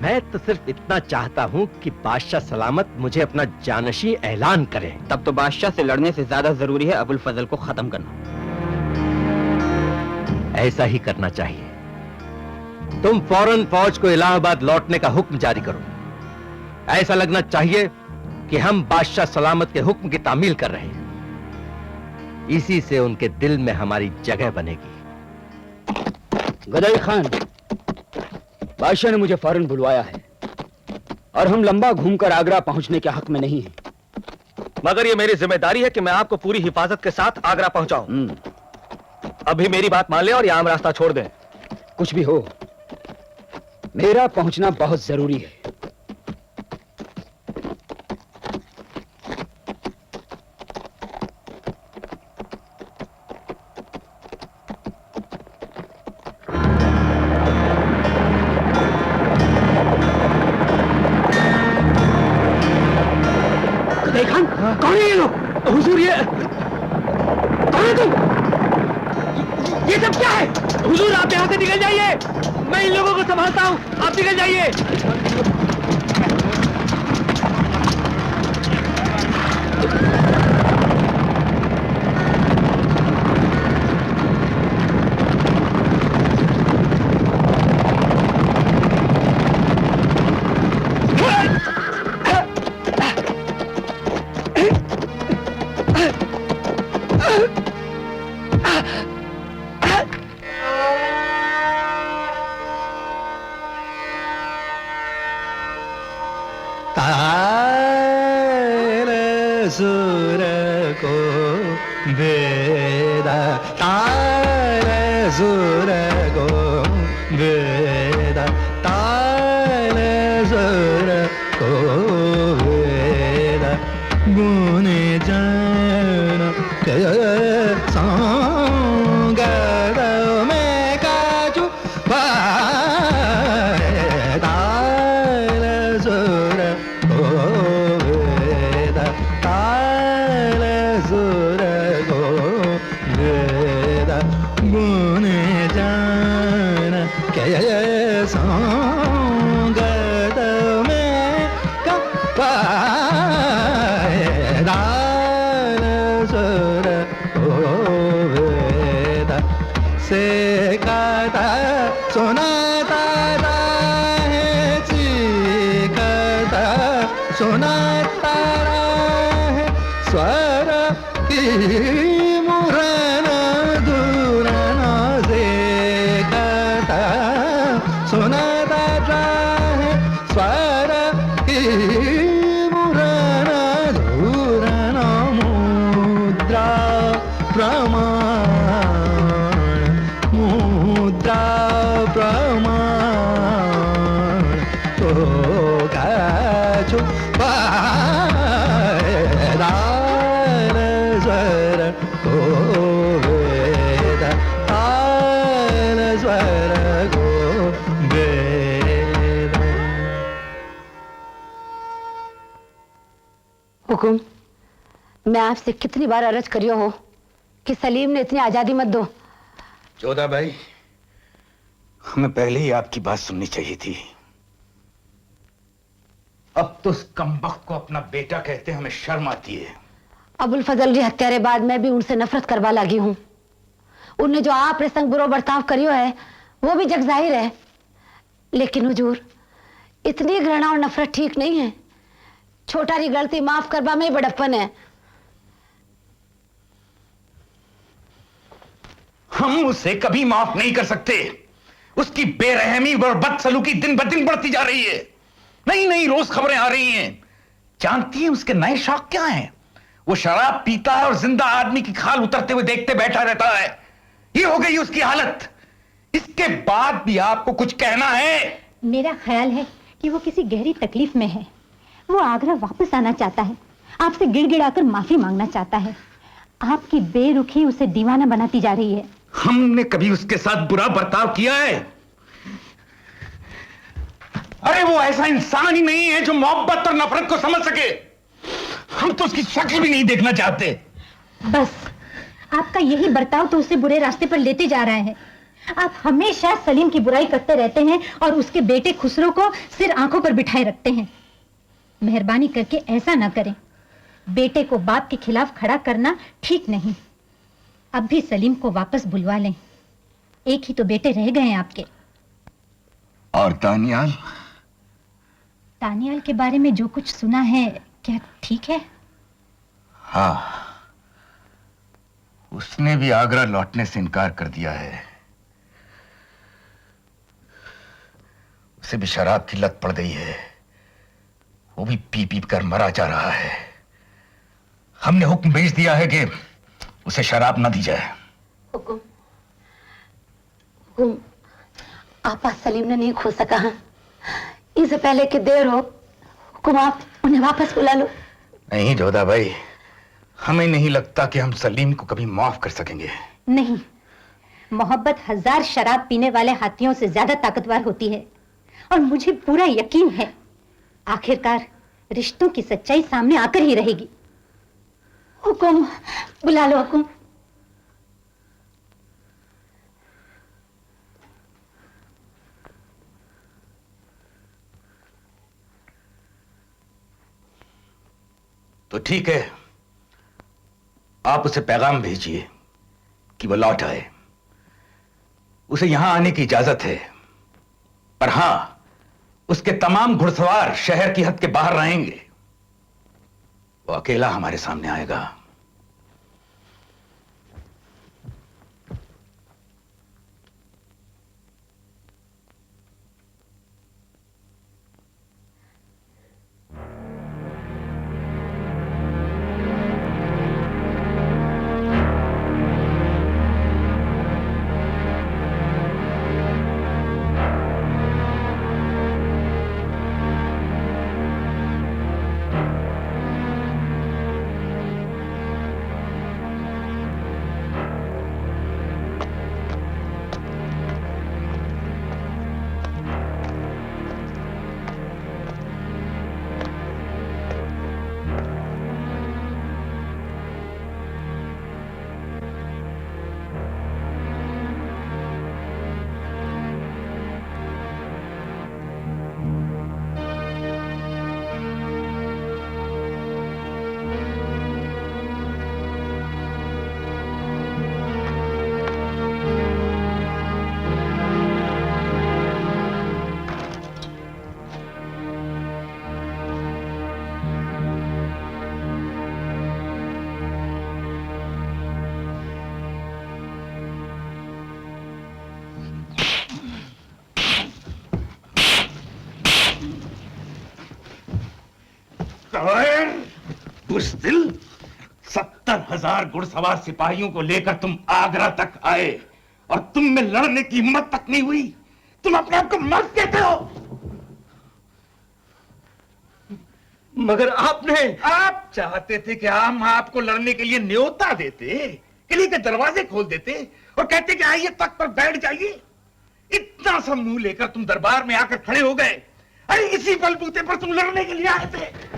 [SPEAKER 18] मैं तो सिर्फ इतना चाहता हूँ कि बादशाह सलामत मुझे अपना जानशी ऐलान करे।
[SPEAKER 7] तब तो बादशाह से लड़ने से ज्यादा जरूरी है अबुल फजल को खत्म करना।
[SPEAKER 18] ऐसा ही करना चाहिए। तुम फौरन फौज को इलाहाबाद लौटने का हुक्म जारी करो। ऐसा लगना चाहिए कि हम बादशाह सलामत के हुक्म की तामील कर रहे हैं। इसी से उनके दिल में हमारी जगह बनेगी।
[SPEAKER 7] गदाई खान, बादशाह ने मुझे फौरन बुलवाया है और हम लंबा घूमकर आगरा पहुंचने के हक में नहीं हैं।
[SPEAKER 18] मगर यह मेरी जिम्मेदारी है कि मैं आपको पूरी हिफाजत के साथ आगरा पहुंचाऊं। अभी मेरी बात मान ले और यह आम रास्ता छोड़ दें।
[SPEAKER 7] कुछ भी हो, मेरा पहुंचना बहुत जरूरी है।
[SPEAKER 18] कौन है ये लोग? हुजूर, ये कौन है तुम? ये सब क्या है? हुजूर, आप यहाँ से निकल जाइए, मैं इन लोगों को संभालता हूँ, आप निकल जाइए।
[SPEAKER 15] सुर को वेदा, तारे सुर को वेदा, तारे सुर को वेदा, गुने जान के संगत में काजू पाए, तारे सुर को वेदा, तारे सुर को वेदा, गुने जान के संगत में पाए, तारे सुर को वेदा, से गाता सुनाता रहे, सीखता सुनाता रहे, स्वर की मुरन दूरन से गाता सुनाता रहे, स्वर की मुरन दूरन, मुद्रा प्रमाण, मुद्रा प्रमाण, तो गाछु पाए, तारे स्वर को वेदा, तारे स्वर को वेदा।
[SPEAKER 19] हुकुम, मैं आपसे कितनी बार अर्ज करियो हो कि सलीम ने इतनी आजादी मत दो।
[SPEAKER 4] जोधा भाई, हमें पहले ही आपकी बात सुननी चाहिए थी। अब तो उस कमबख्त को अपना बेटा कहते हमें शर्म आती है।
[SPEAKER 19] अबुल फजल की हत्या के बाद मैं भी उनसे नफरत करवा लगी हूँ। उनने जो आप संग बुरो बर्ताव करियो है वो भी जग जाहिर है, लेकिन हुजूर, इतनी घृणा और नफरत ठीक नहीं है। छोटा री गलती माफ करवा में बड़प्पन है।
[SPEAKER 4] हम उसे कभी माफ नहीं कर सकते। उसकी बेरहमी और बदसलूकी दिन ब दिन बढ़ती जा रही है। नई नई रोज खबरें आ रही हैं। जानती हैं उसके नए शौक क्या हैं? वो शराब पीता है और जिंदा आदमी की खाल उतरते हुए देखते बैठा रहता है। ये हो गई उसकी हालत। इसके बाद भी आपको कुछ कहना है?
[SPEAKER 13] मेरा ख्याल है कि वो किसी गहरी तकलीफ में है। वो आगरा वापस आना चाहता है, आपसे गिड़गिड़ाकर माफी मांगना चाहता है। आपकी बेरुखी उसे दीवाना बनाती जा रही है।
[SPEAKER 4] हमने कभी उसके साथ बुरा बर्ताव किया है? अरे वो ऐसा इंसान ही नहीं है जो मोहब्बत और नफरत को समझ सके। हम तो उसकी शक्ल भी नहीं देखना चाहते।
[SPEAKER 13] बस आपका यही बर्ताव तो उसे बुरे रास्ते पर लेते जा रहा है। आप हमेशा सलीम की बुराई करते रहते हैं और उसके बेटे खुसरो को सिर आंखों पर बिठाए रखते हैं। मेहरबानी करके ऐसा ना करें। बेटे को बाप के खिलाफ खड़ा करना ठीक नहीं। अब भी सलीम को वापस बुलवा लें। एक ही तो बेटे रह गए हैं आपके।
[SPEAKER 4] और तानियाल?
[SPEAKER 13] तानियाल के बारे में जो कुछ सुना है क्या ठीक है?
[SPEAKER 4] हाँ, उसने भी आगरा लौटने से इनकार कर दिया है। उसे भी शराब की लत पड़ गई है। वो भी पी पी कर मरा जा रहा है। हमने हुक्म भेज दिया है कि उसे शराब न दी जाए।
[SPEAKER 19] हुकुम आपा सलीम ने नहीं खो सका। इससे पहले कि देर हो, हुकुम आप उन्हें वापस बुला लो।
[SPEAKER 4] नहीं जोधा भाई, हमें नहीं लगता कि हम सलीम को कभी माफ कर सकेंगे।
[SPEAKER 13] नहीं, मोहब्बत 1000 शराब पीने वाले हाथियों से ज्यादा ताकतवर होती है और मुझे पूरा यकीन है आखिरकार रिश्तों की सच्चाई सामने आकर ही रहेगी।
[SPEAKER 19] हुकुम बुला लो हुकुम।
[SPEAKER 4] तो ठीक है, आप उसे पैगाम भेजिए कि वो लौट आए। उसे यहां आने की इजाजत है, पर हां, उसके तमाम घुड़सवार शहर की हद के बाहर रहेंगे। वो अकेला हमारे सामने आएगा। बुज़दिल, 70,000 घुड़सवार सिपाहियों को लेकर तुम आगरा तक आए और तुम में लड़ने की हिम्मत तक नहीं हुई। तुम अपने आप को मर्द कहते हो।
[SPEAKER 8] मगर आपने
[SPEAKER 4] आप चाहते थे कि हम आपको लड़ने के लिए न्योता देते, किले के दरवाजे खोल देते और कहते कि आइए तख्त पर बैठ जाइए। इतना सा मुंह लेकर तुम दरबार में आकर खड़े हो गए। अरे इसी बलबूते पर तुम लड़ने के लिए आए थे।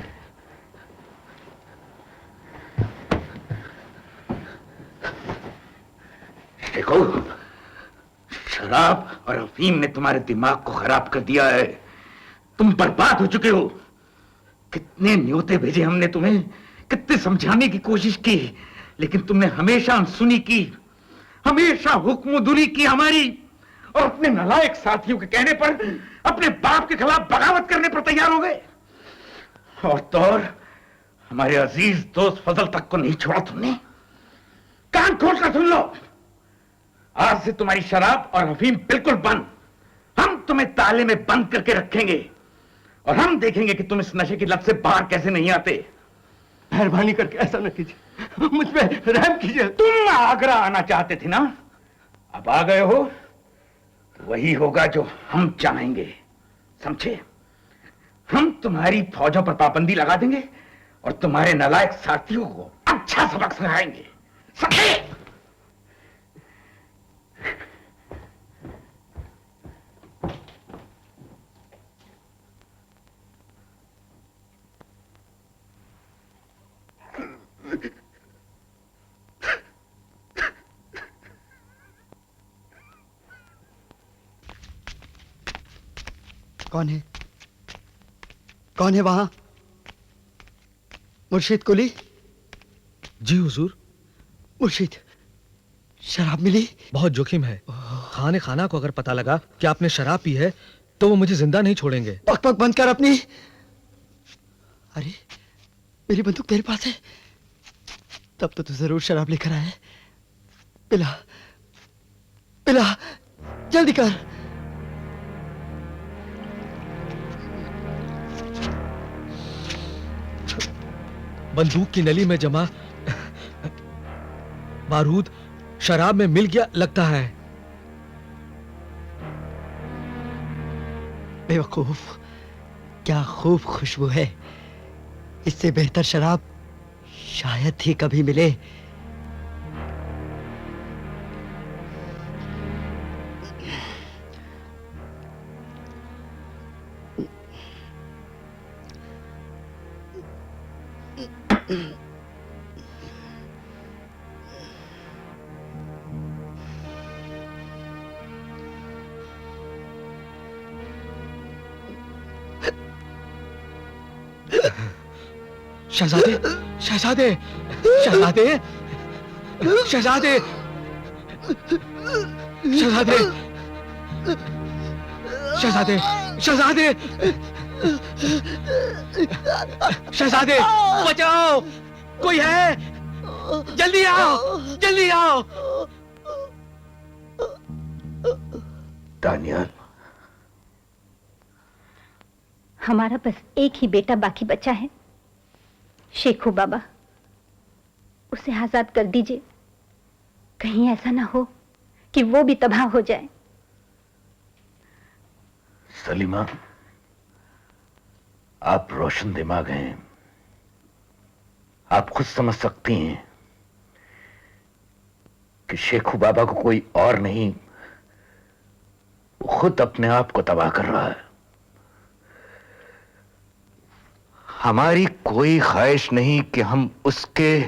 [SPEAKER 4] देखो, शराब और अफीम ने तुम्हारे दिमाग को खराब कर दिया है। तुम बर्बाद हो चुके हो। कितने न्योते भेजे हमने तुम्हें, कितने समझाने की कोशिश की, लेकिन तुमने हमेशा अनसुनी की, हमेशा हुक्मदुरी की हमारी, और अपने नालायक साथियों के कहने पर अपने बाप के खिलाफ बगावत करने पर तैयार हो गए। और तो और हमारे अजीज दोस्त फजल तक को नहीं छोड़ा तुमने। कान खोलकर सुन लो, आज से तुम्हारी शराब और अफीम बिल्कुल बंद। हम तुम्हें ताले में बंद करके रखेंगे और हम देखेंगे कि तुम इस नशे की लत से बाहर कैसे नहीं आते।
[SPEAKER 8] मेहरबानी करके ऐसा न कीजिए, मुझ पे रहम कीजिए।
[SPEAKER 4] तुम आगरा आना चाहते थे ना, अब आ गए हो तो वही होगा जो हम चाहेंगे, समझे? हम तुम्हारी फौजों पर पाबंदी लगा देंगे और तुम्हारे नालायक साथियों को अच्छा सबक सिखाएंगे, समझे?
[SPEAKER 10] कौन है? कौन है वहां? मुर्शिद कुली?
[SPEAKER 5] जी हुजूर।
[SPEAKER 10] मुर्शिद, शराब मिली?
[SPEAKER 5] बहुत जोखिम है। खाने खाना को अगर पता लगा कि आपने शराब पी है तो वो मुझे जिंदा नहीं छोड़ेंगे।
[SPEAKER 10] पक पक बंद कर अपनी। अरे मेरी बंदूक तेरे पास है, तब तो तू जरूर शराब लेकर आया है। पिला पिला, जल्दी कर।
[SPEAKER 5] बंदूक की नली में जमा बारूद शराब में मिल गया लगता है।
[SPEAKER 10] बेवकूफ, क्या खूब खुशबू है। इससे बेहतर शराब शायद ही कभी मिले।
[SPEAKER 5] शहजादे, शहजादे, शहजादे, शहजादे, शहजादे, शहजादे, शहजादे, शहजादे, बचाओ, कोई है? जल्दी आओ, जल्दी आओ।
[SPEAKER 4] दानियाल,
[SPEAKER 13] हमारा बस एक ही बेटा बाकी बचा है, शेखू बाबा। उसे आजाद कर दीजिए, कहीं ऐसा ना हो कि वो भी तबाह हो जाए।
[SPEAKER 4] सलीमा, आप रोशन दिमाग हैं, आप खुद समझ सकती हैं कि शेखू बाबा को कोई और नहीं, वो खुद अपने आप को तबाह कर रहा है। हमारी कोई ख्वाहिश नहीं कि हम उसके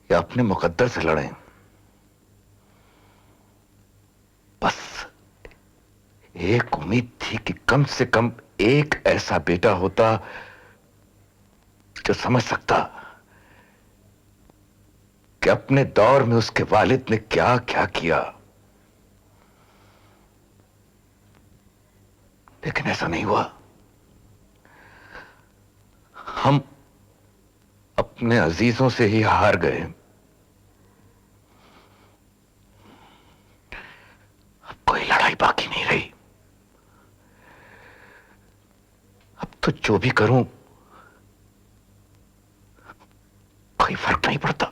[SPEAKER 4] या अपने मुकद्दर से लड़ें। बस एक उम्मीद थी कि कम से कम एक ऐसा बेटा होता जो समझ सकता कि अपने दौर में उसके वालिद ने क्या क्या किया। लेकिन ऐसा नहीं हुआ। हम अपने अजीजों से ही हार गए। अब कोई लड़ाई बाकी नहीं रही। अब तो जो भी करूं कोई फर्क नहीं पड़ता।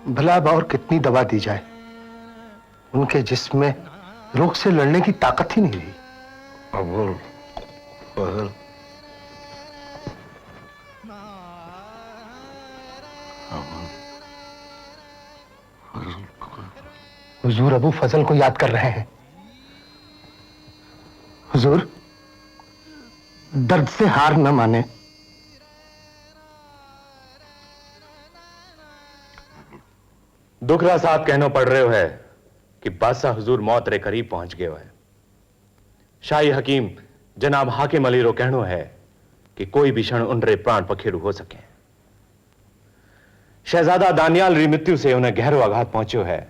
[SPEAKER 6] भला अब और कितनी दवा दी जाए, उनके जिस्म में रोग से लड़ने की ताकत ही नहीं रही। हुजूर अबू फजल को याद कर रहे हैं। हुजूर, दर्द से हार न माने।
[SPEAKER 3] दुख रा साहब कहनो पड़ रहे हो है कि बादशाह हुजूर मौत रे करीब पहुंच गयो है। शाही हकीम जनाब हाकिम अली रो कहनो है कि कोई भी क्षण उन रे प्राण पखेरु हो सके। शहजादा दानियाल री मृत्यु से उन्हें गहरो आघात पहुंचो है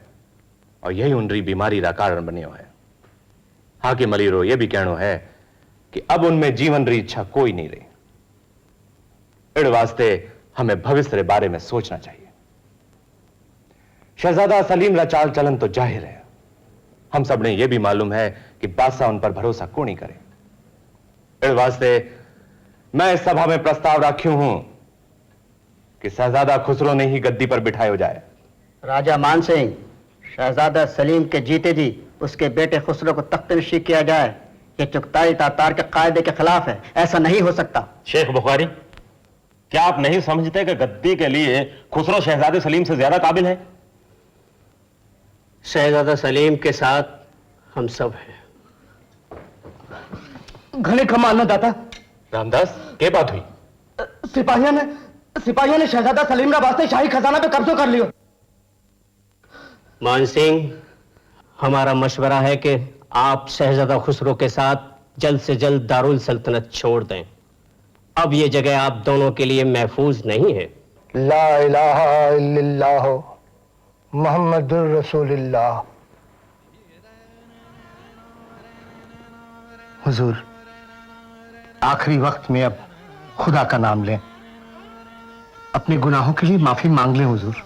[SPEAKER 3] और यही उन री बीमारी रा कारण बनियो है। हाकिम अली रो यह भी कहनो है कि अब उनमें जीवन री इच्छा कोई नहीं रही। इड़ वास्ते हमें भविष्य रे बारे में सोचना चाहिए। शहजादा सलीम रा चाल चलन तो जाहिर है। हम सब ने यह भी मालूम है कि बादशाह उन पर भरोसा को नहीं करे। इस वास्ते मैं इस सभा में प्रस्ताव रखी हूं कि शहजादा खुसरो ने ही गद्दी पर बिठाया जाए।
[SPEAKER 10] राजा मान सिंह, शहजादा सलीम के जीते जी उसके बेटे खुसरो को तख्त नशीं किया जाए, यह चुगताई तातार के कायदे के खिलाफ है। ऐसा नहीं हो सकता।
[SPEAKER 3] शेख बुखारी, क्या आप नहीं समझते कि गद्दी के लिए खुसरो शहजादे सलीम से ज्यादा काबिल है?
[SPEAKER 10] शहजादा सलीम के साथ हम सब हैं।
[SPEAKER 8] घने खमा अन्नदाता।
[SPEAKER 3] रामदास, क्या बात हुई?
[SPEAKER 8] सिपाहियों ने शहजादा सलीम का वास्ते शाही खजाना पे कब्जा कर लियो।
[SPEAKER 20] मान सिंह, हमारा मशवरा है कि आप शहजादा खुसरो के साथ जल्द से जल्द दारुल सल्तनत छोड़ दें। अब ये जगह आप दोनों के लिए महफूज नहीं है।
[SPEAKER 6] ला इलाहा इल्लल्लाह मुहम्मदुर रसूलुल्लाह। हुजूर, आखिरी वक्त में अब खुदा का नाम लें, अपने गुनाहों के लिए माफी मांग लें हुजूर।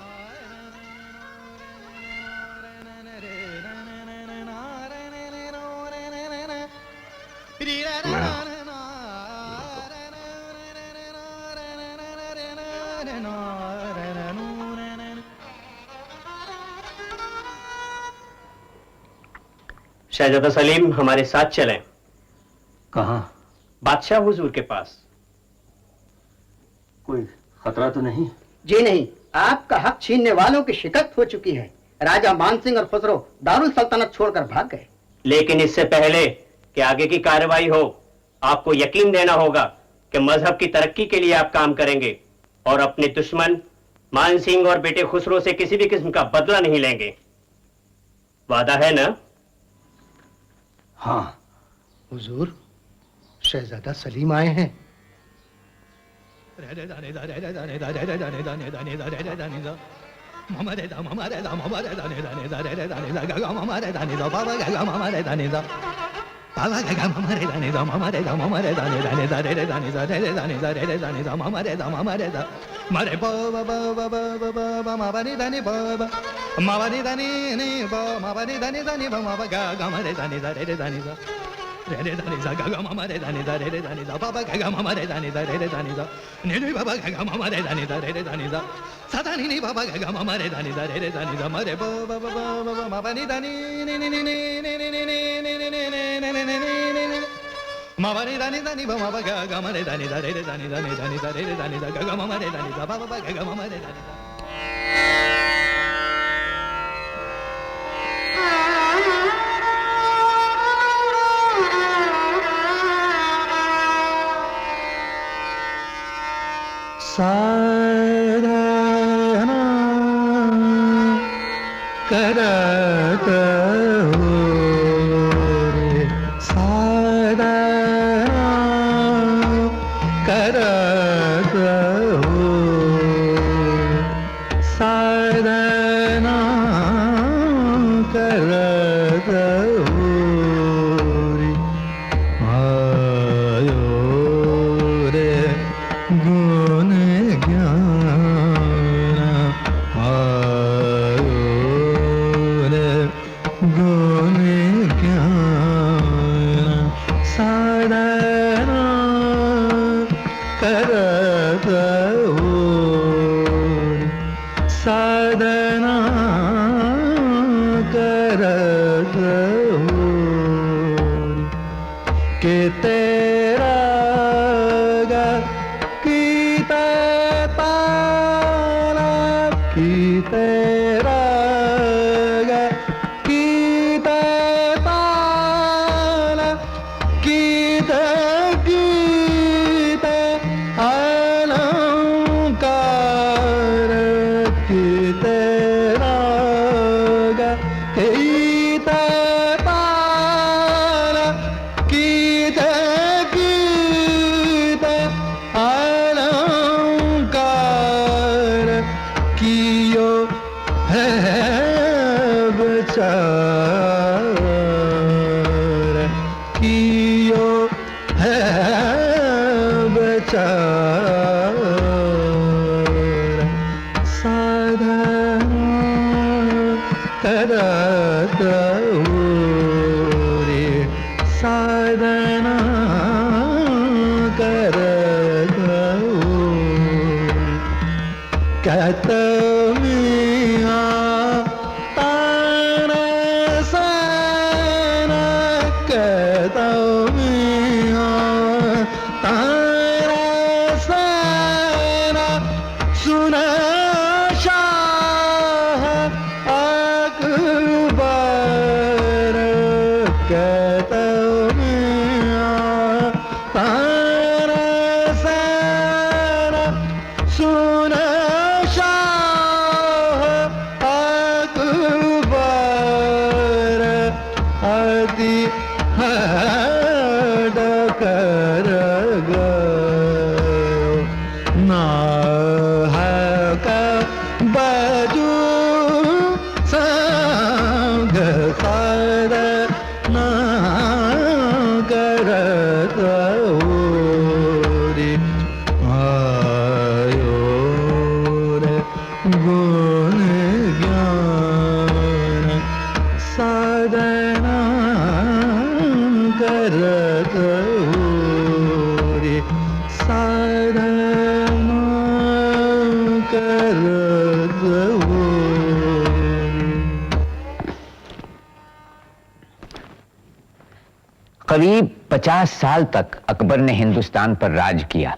[SPEAKER 20] शहजादा सलीम हमारे साथ चलें।
[SPEAKER 8] कहां?
[SPEAKER 20] बादशाह हुजूर के पास।
[SPEAKER 8] कोई खतरा तो नहीं?
[SPEAKER 10] जी नहीं, आपका हक छीनने वालों की शिकस्त हो चुकी है। राजा मानसिंह और खुसरो दारुल सल्तनत छोड़कर भाग गए।
[SPEAKER 20] लेकिन इससे पहले कि आगे की कार्रवाई हो, आपको यकीन देना होगा कि मजहब की तरक्की के लिए आप काम करेंगे और अपने दुश्मन मानसिंह और बेटे खुसरो से किसी भी किस्म का बदला नहीं लेंगे। वादा है ना?
[SPEAKER 6] हाँ हुजूर, शहजादा सलीम आए हैं।
[SPEAKER 15] रे दा नी सा गा गा मा रे दा नी दा रे रे दा नी दा बाबा गा गा मा रे दा नी दा रे रे दा नी दा नी नी बाबा गा गा मा रे दा नी दा रे रे दा नी दा सा दा नी नी बाबा गा गा मा रे दा नी दा रे रे दा नी दा मा रे बा बा बा बा मा बा नी दा नी नी नी नी नी नी नी नी नी नी नी नी नी नी मा बा नी दा नी दा नी बा मा बा गा गा मा रे दा नी दा रे रे दा नी दा नी दा नी दा रे रे दा नी दा गा गा मा रे दा नी दा बाबा बा गा गा मा रे दा नी दा। साधना करत हो रे, साधना करत हो, साधना करत हो रे, आयो रे गुण साधना करत हो के तेरा गा कीता तारा की तेरा गा कीता तारा कीता कीता अलंकार की तेरा गा कीता तारा कीता कीता अलंकार कियो है बेचार कियो है बेचार साधना करत हो रे, साधना करत हो कहत मिया तारा सना कहत मिया तारा सना सुना शाह अकबर कहत मिया
[SPEAKER 2] करीब 50 साल तक अकबर ने हिंदुस्तान पर राज किया।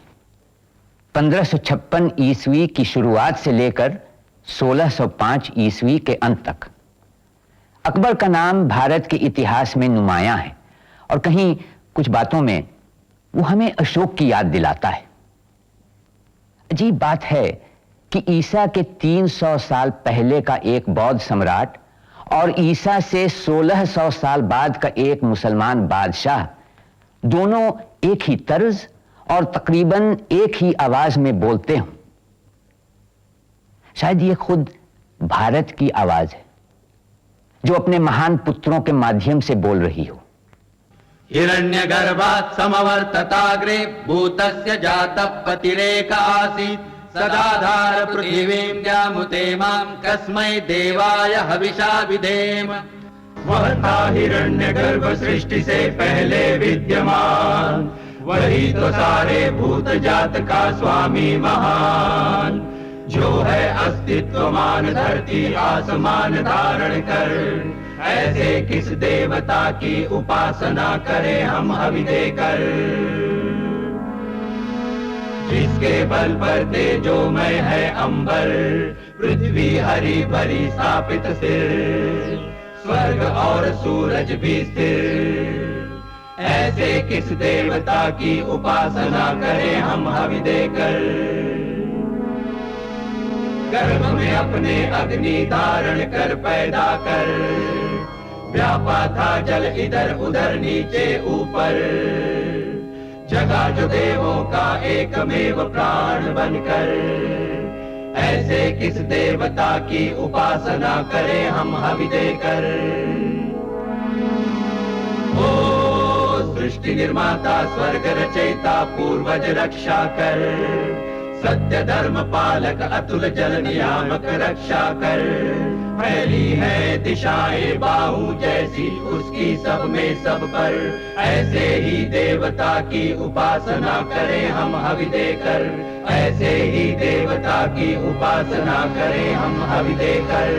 [SPEAKER 2] 1556 ईस्वी की शुरुआत से लेकर 1605 ईस्वी के अंत तक अकबर का नाम भारत के इतिहास में नुमायां है और कहीं कुछ बातों में वो हमें अशोक की याद दिलाता है। अजीब बात है कि ईसा के 300 साल पहले का एक बौद्ध सम्राट और ईसा से 1600 साल बाद का एक मुसलमान बादशाह दोनों एक ही तर्ज और तकरीबन एक ही आवाज में बोलते हों। शायद ये खुद भारत की आवाज है जो अपने महान पुत्रों के माध्यम से बोल रही हो।
[SPEAKER 1] हिरण्यगर्भात् समवर्तताग्रे भूतस्य जातः पतिरेक आसीत् सदाधार पृथिवीं द्यामुते मां कस्मै देवाय हविषा विधेम। वह था हिरण्यगर्भ सृष्टि से पहले विद्यमान, वही तो सारे भूत जात का स्वामी महान, जो है अस्तित्वमान धरती आसमान धारण कर। ऐसे किस देवता की उपासना करें हम हवि देकर, जिसके बल पर तेजोमय है अंबर, पृथ्वी हरी भरी स्थापित सिर, स्वर्ग और सूरज भी स्थिर। ऐसे किस देवता की उपासना करें हम हवि देकर, गर्भ में अपने अग्नि धारण कर पैदा कर, व्यापा था जल इधर उधर नीचे ऊपर, जगा जो देवों का एकमेव प्राण बनकर। ऐसे किस देवता की उपासना करें हम हवि देकर। ओ सृष्टि निर्माता स्वर्ग रचयिता पूर्वज रक्षा कर, सत्य धर्म पालक अतुल जल नियामक रक्षा कर। फैली है दिशाएं बाहु जैसी उसकी सब में सब पर, ऐसे ही देवता की उपासना करें हम हवि देकर। ऐसे ही देवता की उपासना करें हम हवि देकर।